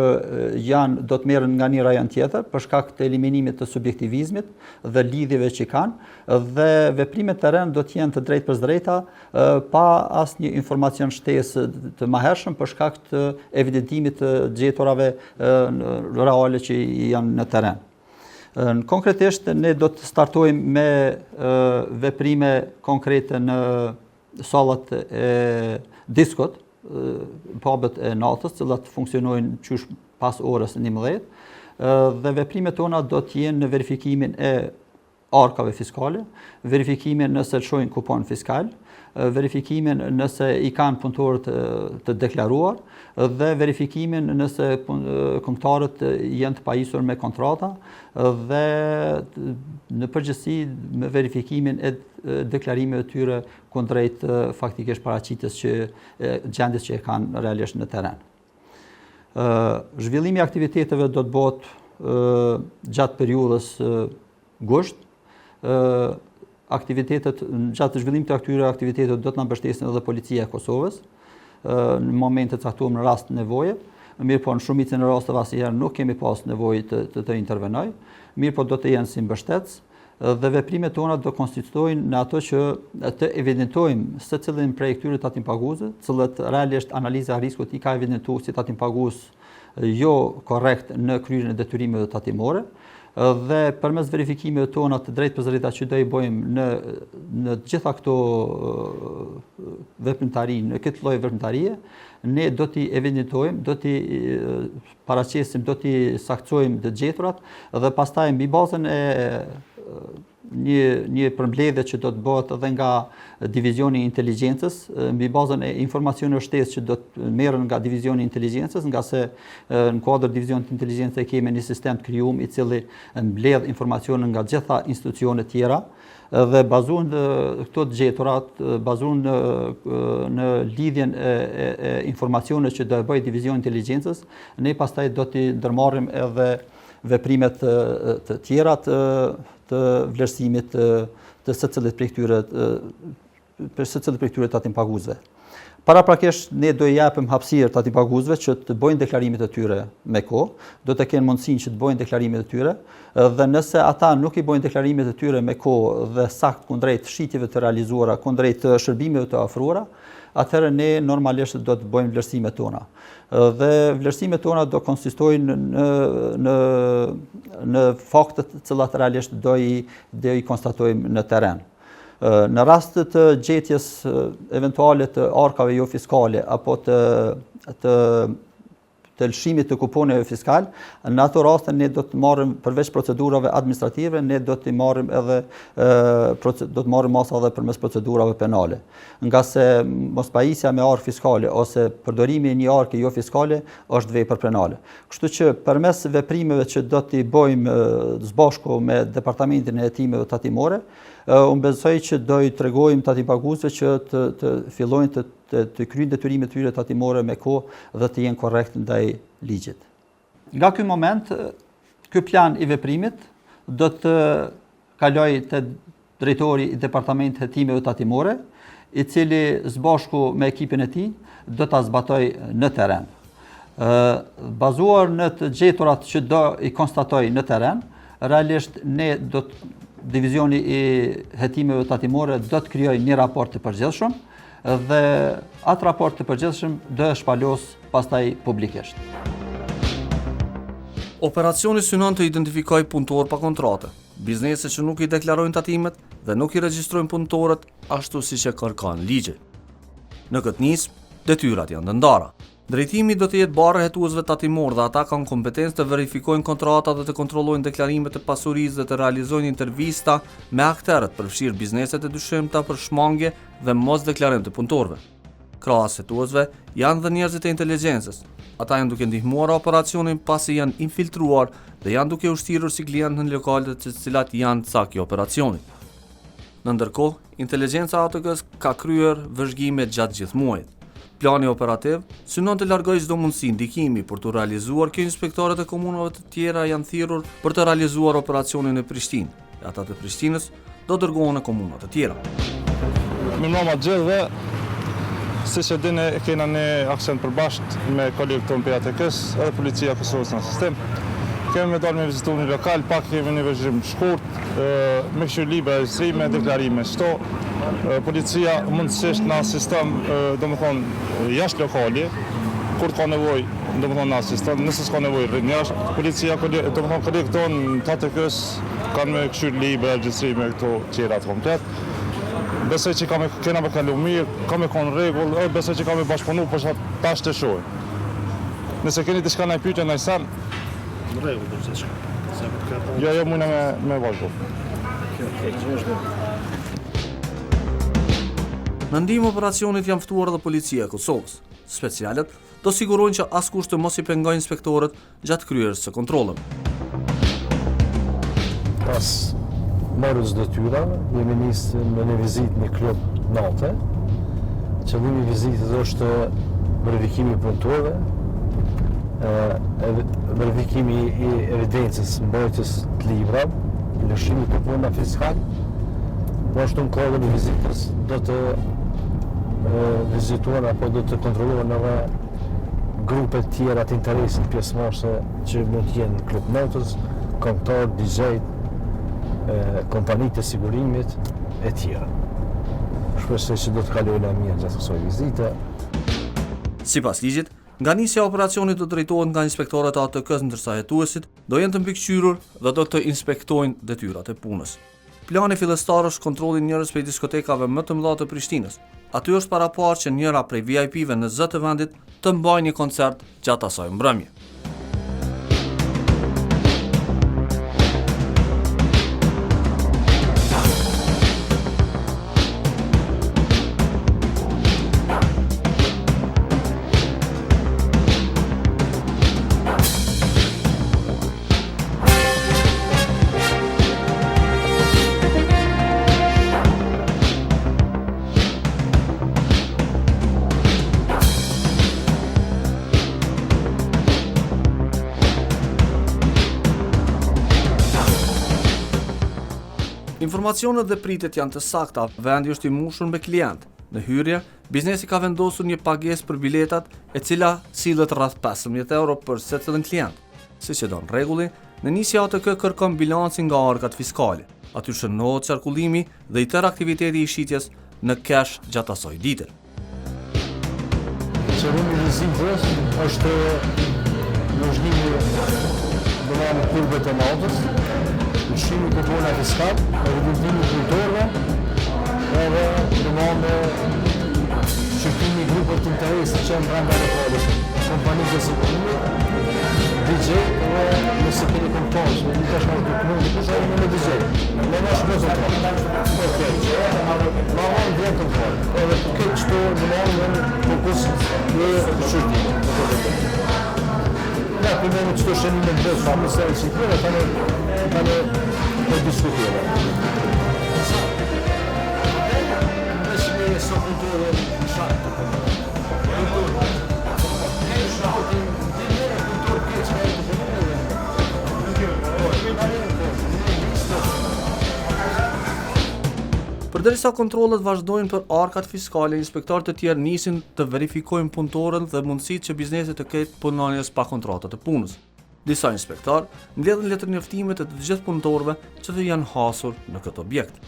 janë, do të merren nga një rajon tjetër për shkak të eliminimit të subjektivizmit dhe lidhjeve që kanë, dhe veprimet teren do të jenë të drejtë për drejta pa asnjë informacion shtesë të mahershëm për shkak të evidentimit të gjeturave reale që janë në teren. Konkretisht, ne do të startojmë me veprime konkrete në sallat e diskot, pubet e natës, cilat funksionojnë qysh pas orës 11, dhe veprimet tona do të jenë në verifikimin e arkave fiskale, verifikimin nëse lëshojnë kupon fiskal, verifikimin nëse i kanë punëtorët të deklaruar, dhe verifikimin nëse këngëtarët janë të pajisur me kontrata, dhe në përgjithësi me verifikimin e deklarimeve të tyre kundrejt faktikisht paraqitjes gjendjes që e kanë realisht në teren. Zhvillimi i aktiviteteve do të bëhet gjatë periudhës gusht. Gjatë zhvillimit të këtyre aktiviteteve do të na mbështesin edhe policia e Kosovës në momente të caktuara në rast nevoje. Mirë po, në shumicën e rasteve asnjëherë nuk kemi pas nevojë të intervenoj. Mirë po, do të jenë si mbështetës, dhe veprimet tona do konstituojnë në ato që të evidentojmë se cilin prej këtyre tatimpaguesve, cilët realisht analiza e riskut i ka evidentuar si tatimpagues jo korrekt në kryerjen e detyrimeve tatimore, dhe përmes verifikimeve tona të drejtë për drejta që do i bëjmë në gjitha këto veprimtari, në këtë lloj veprimtarie, ne do t'i evidentojmë, do t'i paraqesim, do t'i saktsojmë të gjeturat, dhe pastaj mbi bazën e një përmbledhje që do të bëhet edhe nga divizioni i inteligjencës, mbi bazën e informacioneve shtesë që do të merren nga divizioni i inteligjencës, nga se në kuadër divizionit të inteligjencës kemi një sistem të krijuar i cili mbledh informacione nga gjitha institucionet tjera, dhe bazuar në këto të gjeturat, bazuar në lidhjen e informacioneve që do e bëjë divizioni i inteligjencës, ne pastaj do t'i ndërmarrim edhe veprimet të tjera të vlerësimit të secilit prej këtyre tatimpaguesve. Paraprakisht ne do i japim hapësirë tatimpaguesve që të bëjnë deklarimet e tyre me kohë, do të kenë mundësinë që të bëjnë deklarimet e tyre, dhe nëse ata nuk i bëjnë deklarimet e tyre me kohë dhe sakt kundrejt shitjeve të realizuara, kundrejt shërbimeve të ofruara, atëherë ne normalisht do të bëjmë vlerësimet tona. Dhe vlerësimet tona do konsistojnë në faktet të cilat realisht do i konstatojmë në teren. Në rast të gjetjes eventuale të arkave jo fiskale apo të lëshimit të kuponeve fiskal, në ato raste ne do të marrim përveç procedurave administrative, ne do të marrim masa edhe përmes procedurave penale. Nga se mospajisja me arkë fiskale ose përdorimi i një arke jo fiskale është vepër penale. Kështu që përmes veprimeve që do t'i bëjmë së bashku me Departamentin e Hetimeve Tatimore, unë besoj që do i tregojmë tatimpaguesve që të fillojnë të kryejnë detyrimet e tyre tatimore me kohë dhe të jenë korrekt ndaj ligjit. Nga ky moment, ky plan i veprimit do të kalojë te drejtori i Departamentit Hetimeve Tatimore, i cili së bashku me ekipin e tij do ta zbatojë në teren. Bazuar në të gjeturat që do i konstatoj në teren, realisht ne Divizioni i Hetimeve Tatimore do të krijojë një raport të përgjithshëm, dhe atë raport të përgjithshëm do e shpalos pastaj publikisht. Operacioni synon të identifikojë punëtorë pa kontrate, biznese që nuk i deklarojnë tatimet dhe nuk i regjistrojnë punëtorët ashtu siç e kërkon ligji. Në këtë nismë, detyrat janë të ndara. Drejtimi do të jetë barë hetuesve tatimor dhe ata kanë kompetencë të verifikojnë kontratat dhe të kontrollojnë deklarimet e pasurisë dhe të realizojnë intervista me aktorët, përfshirë bizneset e dyshimta për shmangje dhe mos deklarim të punëtorëve. Krahas hetuesve janë dhe njerëzit e inteligjencës. Ata janë duke ndihmuar operacionin pasi janë infiltruar dhe janë duke ushtirur si klientë në lokalet të cilat janë ca këtij operacioni. Në ndërkohë, inteligjenca ATK-së ka kryer vëzhgime gjatë gjithë muajit. Plani operativ synon të largojë çdo mundësi ndikimi për të realizuar kjo. Inspektorët e komunave të tjera janë thirrur për të realizuar operacionin në Prishtinë. E ata të Prishtinës do dërgohen në komuna të tjera. Mirëmbrëma të gjithëve. Siç e dini, kena një aksion përbashkët me kolegët tonë për ATK-së edhe policia e Kosovës në sistem. Kemi dalë me vizitu një lokal, pak kemi një vëzhgim shkurt, me kështu libra regjistrime, deklarime shto. Policia mundësisht në asiston, domethënë jashtë lokali, kur ka nevojë, domethënë në asiston, nëse s'ka nevojë rrin jashtë. Policia, domethënë kolegët tonë të ATK-së kanë me kështu libra regjistrime këto tjera të komplet. Besoj që kena me kalu mirë, ka me konë rregull, besoj që ka me bashkëpunu për tash të shohë. Nëse keni diçka na pyetje na sen. Në rregull për çka? Jo, muna me vazhdu. Në ndihmë operacionit janë ftuar edhe policia e Kosovës. Specialët do sigurojnë që askush të mos i pengojë inspektorët gjatë kryerjes së kontrolleve. Pas marrës detyrave, jemi nisë me një vizitë në klub natë. Qëllimi i vizitës është verifikimi i punëtorëve, verifikimi i evidencës mbajtjes të librave, lëshimi të puna fiskal. Po ashtu në kohën e vizitës do të vizituar apo do të kontrollohen edhe grupe të tjera të interesit pjesëmarrëse që mund të jenë klub natës, këngëtar, DJ, kompanitë të sigurimit e tjera. Shpresoj që do të kalojnë mirë gjatë kësaj vizite. Sipas ligjit, nga nisja e operacionit do drejtohet nga inspektorët e ATK-së, ndërsa hetuesit do jenë të mbikëqyrur dhe do të inspektojnë detyrat e punës. Plani fillestar është kontrolli i njërës prej diskotekave më të mëdha të Prishtinës. Aty është paraparë që njëra prej VIP-ve në zë të vendit të mbajë një koncert gjatë asaj mbrëmje. Informacionet dhe pritet janë të sakta, vendi është i mbushur me klient. Në hyrje, biznesi ka vendosur një pagesë për biletat, e cila sillet rreth 15 euro për secilin klient. Siç e don rregulli, në nisje ATK kërkon bilancin nga arkat fiskale. Aty shënohet qarkullimi dhe i tërë aktiviteti i shitjes në cash gjatë asaj dite. Qëllimi i vizitës është vëzhgimi në kurbet e natës, ushqimi të puna fiskal, evidentimi punëtorëve, edhe domane shqyrtimi i grupeve të interesit që janë brenda lokalit, kompanitë të sigurimit, DJ, edhe nëse keni kontash, në një tash marrë dokumentë, kush ai me DJ? Ne nash prezantojmë. Okej. Ma vonë vjen kontroll. Edhe këtë çto domane fokus në shqyrtim. Ja, primero çto shënim në bëj, pa më së shqyrtim, tani po diskutojmë. Përderisa kontrollet vazhdojnë për arkat fiskale, inspektorët e tjerë nisin të verifikojnë punëtorën dhe mundësitë që biznesi të ketë punonjes pa kontrata të punës. Disa inspektorë mbledhin letërnjoftime të gjithë punëtorëve që të janë hasur në këtë objekt.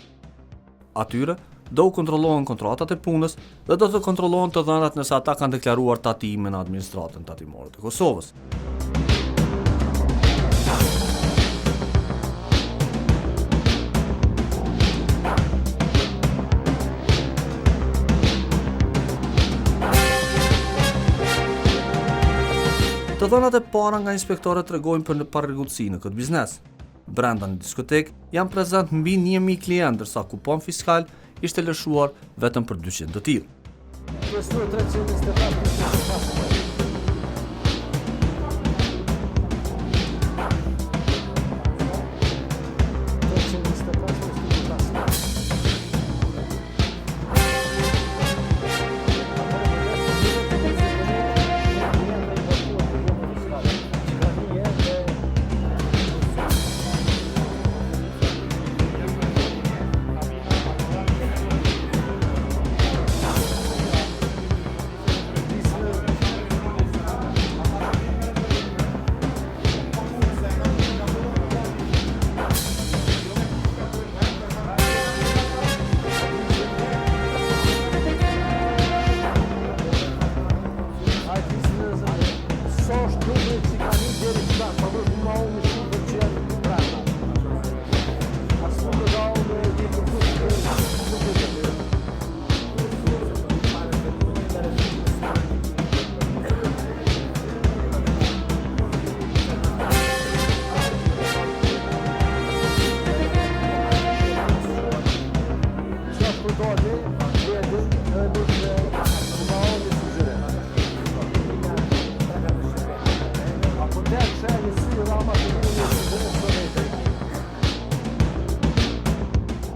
Atyre do u kontrollohen kontratat e punës dhe do të kontrollohen të dhënat nëse ata kanë deklaruar tatime në administratën tatimore të Kosovës. Të dhënat e para nga inspektorët tregojnë për parregullsi në këtë biznes. Brenda në diskotek janë prezent mbi 1000 klientë, ndërsa kupon fiskal ishte lëshuar vetëm për 200 të tillë.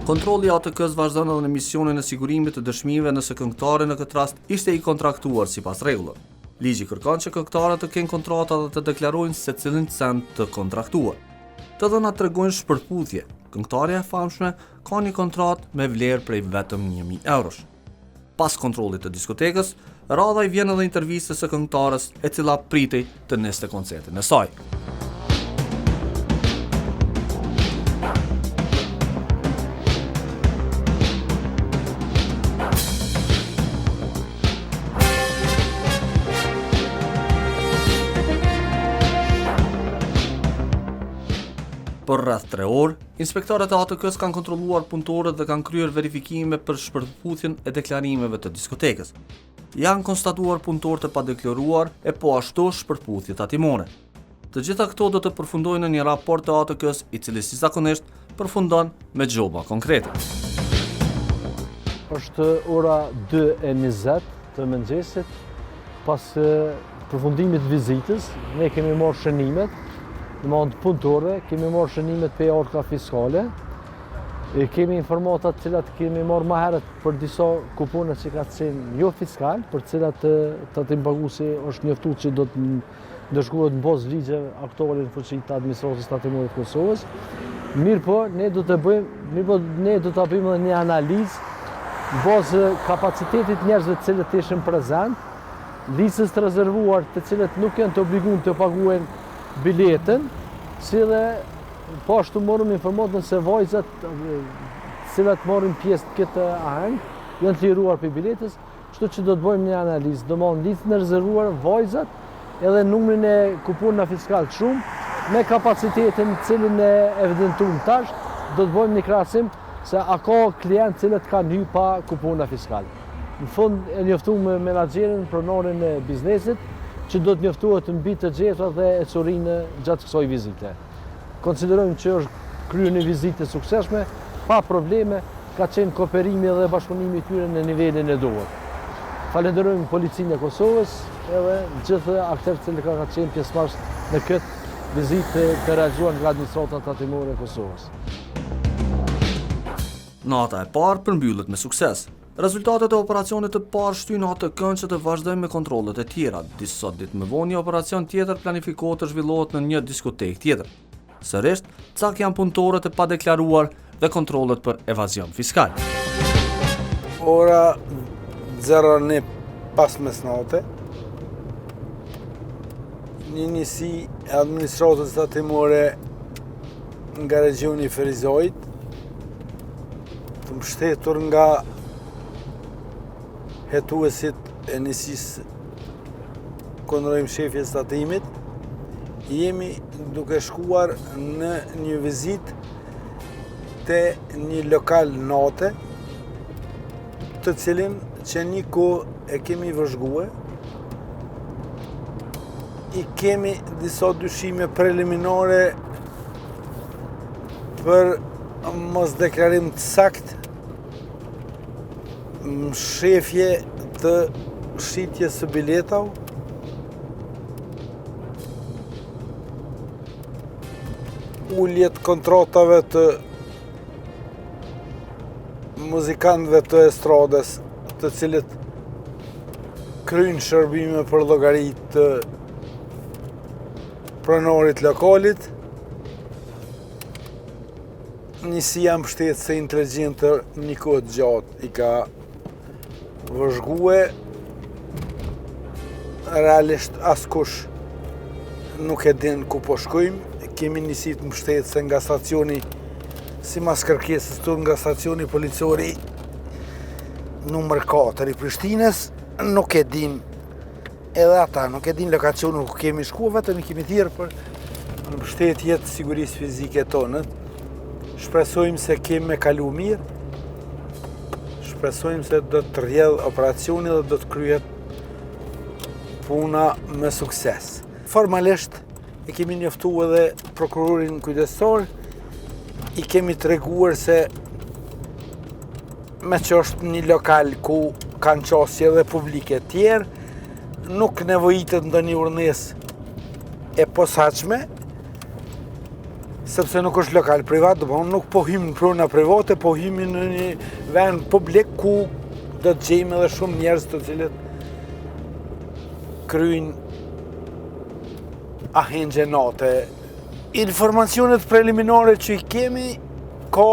Kontrolli i ATK-së vazhdon edhe në misionin e sigurimit të dëshmive nëse këngëtari në këtë rast ishte i kontraktuar sipas rregullave. Ligji kërkon që këngëtarët të kenë kontrata dhe të deklarojnë se cilin cent të kontraktuar. Të dhënat tregojnë shpërputhje. Këngëtarja e famshme ka një kontratë me vlerë prej vetëm 1000 eurosh. Pas kontrollit të diskotekës, radha i vjen edhe intervistës së këngëtarës, e cila pritej të niste koncertin e saj. Për rreth 3 orë, inspektorët e ATK-së kanë kontrolluar punëtorët dhe kanë kryer verifikime për shpërputhjen e deklarimeve të diskotekës. Janë konstatuar punëtor të padeklaruar e po ashtu shpërputhje tatimore. Të gjitha këto do të përfundojnë në një raport të ATK-së, i cili si zakonisht përfundon me gjoba konkrete. Është ora 2:20 të mëngjesit, pas përfundimit të vizitës, ne kemi marrë shënimet. Në mund punëtorëve, kemi marrë shënimet për orka fiskale, kemi informatat cilat kemi marrë më herët për disa kupone që ka qenë jo fiskal, për cilat tatim paguesi është njoftuar që do të ndërshkruhet në bazë ligje aktuale në fuqi të administratës tatimore të Kosovës. Mirë po, ne do ta bëjmë edhe një analizë në bazë kapacitetit njerëzve të cilët ishin prezent, listës të rezervuar të cilët nuk janë të obliguar të paguajnë biletën, si dhe po ashtu morëm informatën se vajzat cilat morën pjesë në këtë aheng janë të liruar për biletës, kështu që do të bëjmë një analizë, do marrim listën e rezervuar, vajzat edhe numrin e kuponave fiskal të shumë me kapacitetin cilin e evidentuar tash, do të bëjmë një krahasim se a ka klientë cilët kanë hyrë pa kupona fiskal. Në fund e njoftuam me menaxherin, pronarin e biznesit, që do të njoftohet mbi të gjitha dhe e çorinë gjatë kësaj vizite. Konsiderojmë që është kryer një vizitë e suksesshme, pa probleme, ka qenë kooperimi dhe bashkëpunimi i tyre në nivelin e duhur. Falenderojmë Policinë e Kosovës edhe gjithë aktorët që kanë qenë pjesëmarrës në këtë vizitë të realizuar nga administrata tatimore e Kosovës. Nata e parë përmbyllet me sukses. Rezultatet e operacionit të parë shtyn ATK-n që të vazhdojnë me kontrollet e tjera. Disa ditë më vonë një operacion tjetër planifikohet të zhvillohet në një diskotekë tjetër. Sërish, cak janë punëtorët e padeklaruar dhe kontrollet për evazion fiskal. Ora 01 pas mesnate, një njësi e administratës tatimore nga regioni Ferizojt, të mbështetur nga hetuesit e njësisë konrojmë shefjes tatimit, jemi duke shkuar në një vizit të një lokal nate, të cilin që një kohë e kemi vëzhgue, i kemi disa dyshime preliminare për mos deklarim të sakt mshefje të shitjes së biletave, ulljet kontratave të muzikantëve të estradës, të cilët kryjnë shërbime për llogaritë të pronarit lokalit, njësia mbështetëse inteligjente një kohë të gjatë i ka vëzhgue, realisht askush nuk e din ku po shkojmë, kemi njësit mbështetëse nga stacioni, sipas kërkesës tonë nga stacioni policori numër 4 i Prishtinës, nuk e din edhe ata, nuk e din lokacionin ku kemi shku, vetëm i kemi thirrë për mbështetje të sigurisë fizike tonë. Shpresojmë se kemi me kalu mirë, shpresojmë se do të rrjedh operacioni dhe do të kryhet puna me sukses. Formalisht e kemi njoftuar edhe prokurorin kujdestar, i kemi treguar se me që është një lokal ku kanë qasje dhe publike tjerë, nuk nevojitet ndonjë urnesë e posaçme, sepse nuk është lokal privat, nuk po hymë në prona private, po hymë në një vend publik ku do të gjejmë edhe shumë njerëz të cilët kryjnë ahengje nate. Informacionet preliminare që i kemi ka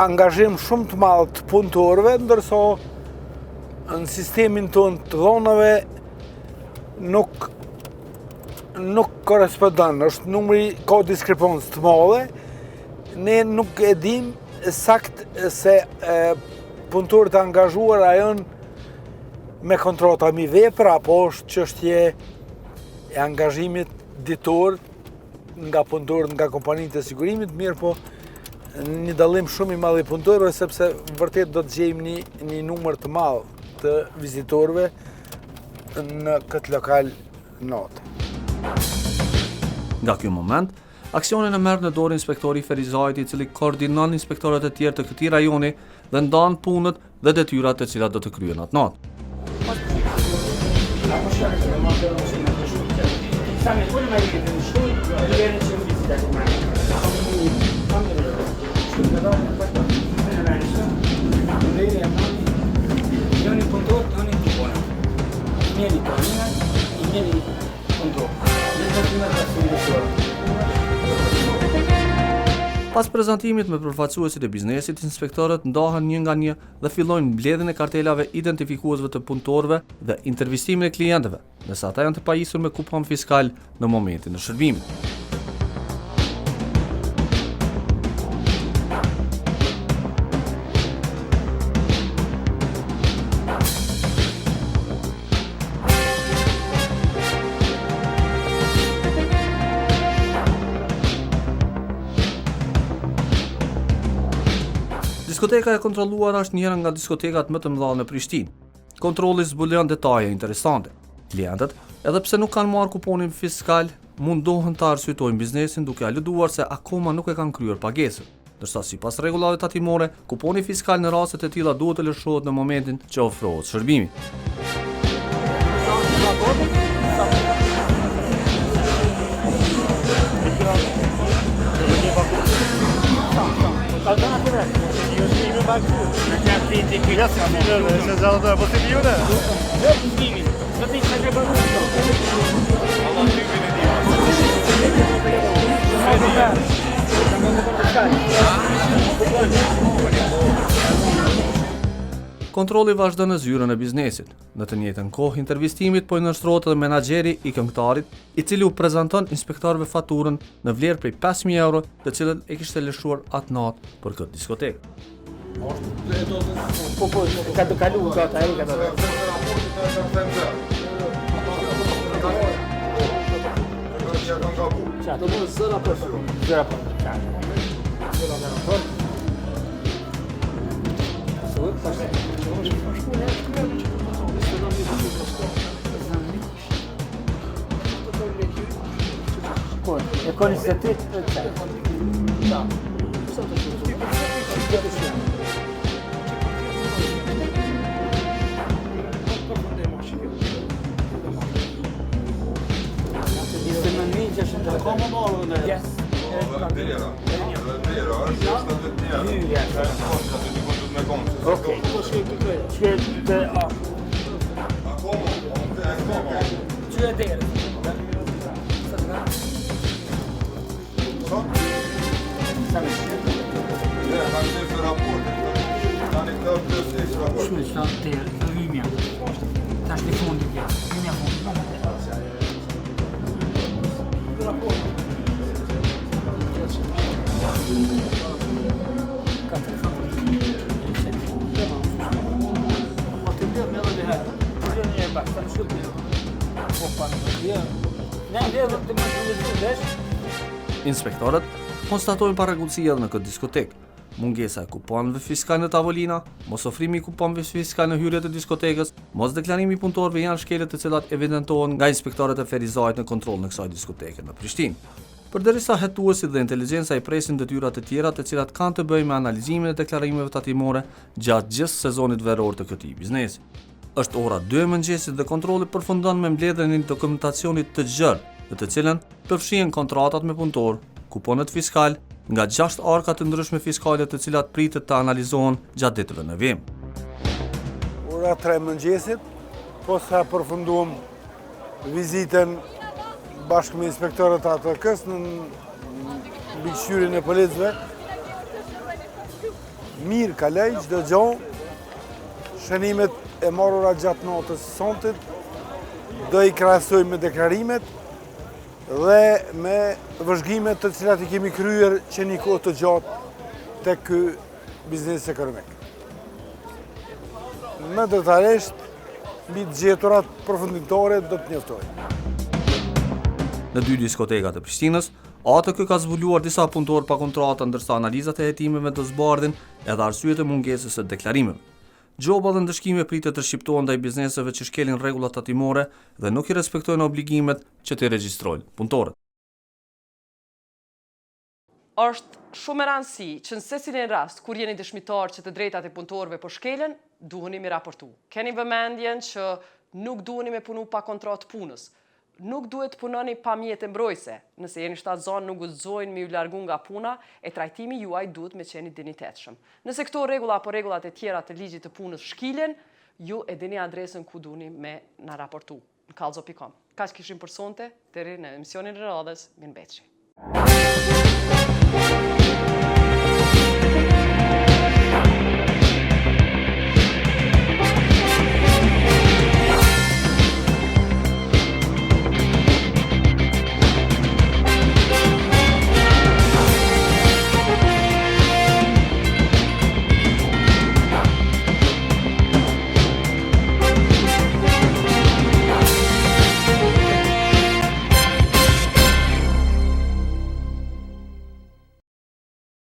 angazhim shumë të madh të punëtorëve, ndërsa në sistemin tonë të dhonave nuk korespondon, është numri ka diskrepancë të madhe. Ne nuk e dim sakt se punëtorët e angazhuar a janë me kontrata mi vepër, apo është çështje e angazhimit ditor nga punëtorët nga kompanitë e sigurimit, mirë po një dallim shumë i madh i punëtorëve, sepse vërtet do të gjejmë një numër të madh të vizitorëve në këtë lokal natë. Nga ky moment, aksionin e merr në dorë inspektori Ferizajti, i cili koordinon inspektorët e tjerë të këtij rajoni dhe ndan punët dhe detyrat të cilat do të kryen atë natë. Pas prezantimit me përfaqësuesit e biznesit, inspektorët ndahen një nga një dhe fillojnë mbledhjen e kartelave identifikuesve të punëtorëve dhe intervistimin e klientëve, ndërsa ata janë të pajisur me kupon fiskal në momentin e shërbimit. Diskoteka e kontrolluar është njëra nga diskotekat më të mëdha në Prishtinë. Kontrolli zbulon detaje interesante. Klientët, edhe pse nuk kanë marrë kuponin fiskal, mundohen të arsytojnë biznesin duke aluduar se akoma nuk e kanë kryer pagesën. Ndërsa sipas rregullave tatimore, kuponi fiskal në raste të tilla duhet të lëshohet në momentin që ofrohet shërbimi. Kontrolli vazhdon në zyrën e biznesit. Në të njëjtën kohë intervistimit po i nështrohet edhe menaxheri i këngëtarit, i cili u prezanton inspektorëve faturën në vlerë prej 5.000 euro, të cilën e kishte lëshuar atë natë për këtë diskotekë. Po, e ka 28%. Da. Okej. Inspektorët konstatojnë paragullësia në këtë diskotek, mungesa e kuponëve fiskale në tavolina, mos ofrimi i kuponëve fiskale në hyrje të diskotekës, mos deklarimi i punëtorëve janë shkeljet të cilat evidentohen nga inspektorët e ferizajt në kontroll në kësaj diskoteke në Prishtinë. Përderisa hetuesit dhe inteligjenca i presin detyrat e tjera të cilat kanë të bëjnë me analizimin e deklarimeve tatimore gjatë gjithë sezonit veror të këtij biznesi. Është ora 2 e mëngjesit dhe kontrolli përfundon me mbledhjen e dokumentacionit të gjerë, në të cilën përfshihen kontratat me punëtor, kuponet fiskal nga 6 arka të ndryshme fiskale të cilat pritet të analizohen gjatë ditëve në vim. Ora 3 mëngjesit, po sa përfunduam vizitën bashkë me inspektorët ATK-së në mbikëqyrjen e policëve. Mirë kalej, çdo gjë, shënimet e marrura gjatë natës së sontit do i krahasojmë me deklarimet dhe me vëzhgimet të cilat i kemi kryer që një kohë të gjatë tek ky biznes ekonomik. Më detarisht, mbi të gjeturat përfundimtare do të njoftoj. Në 2 diskotekat e Prishtinës, ATK ka zbuluar disa punëtorë pa kontrata ndërsa analizat e hetimeve do zbardhin edhe arsyet e mungesës së deklarimeve. Gjoba dhe ndëshkime pritet të shqiptohen ndaj bizneseve që shkelin rregullat tatimore dhe nuk i respektojnë obligimet që t'i regjistrojnë punëtorët. Është shumë e rëndësishme që në secilin rast kur jeni dëshmitar që të drejtat e punëtorëve po shkelen, duheni mi raportu. Keni vëmendjen që nuk duheni me punu pa kontratë punës. Nuk duhet punoni pa mjete mbrojtëse. Nëse jeni shtatzon nuk guxojnë mi u largu nga puna, e trajtimi juaj duhet me qenë i dinjitetshëm. Nëse këto rregulla apo rregullat e tjera të ligjit të punës shkilen, ju e dini adresën ku duheni me na raportu në kallzo.com. Kaq kishim për sonte, deri në emisionin e radhës, mirëmbëjtje.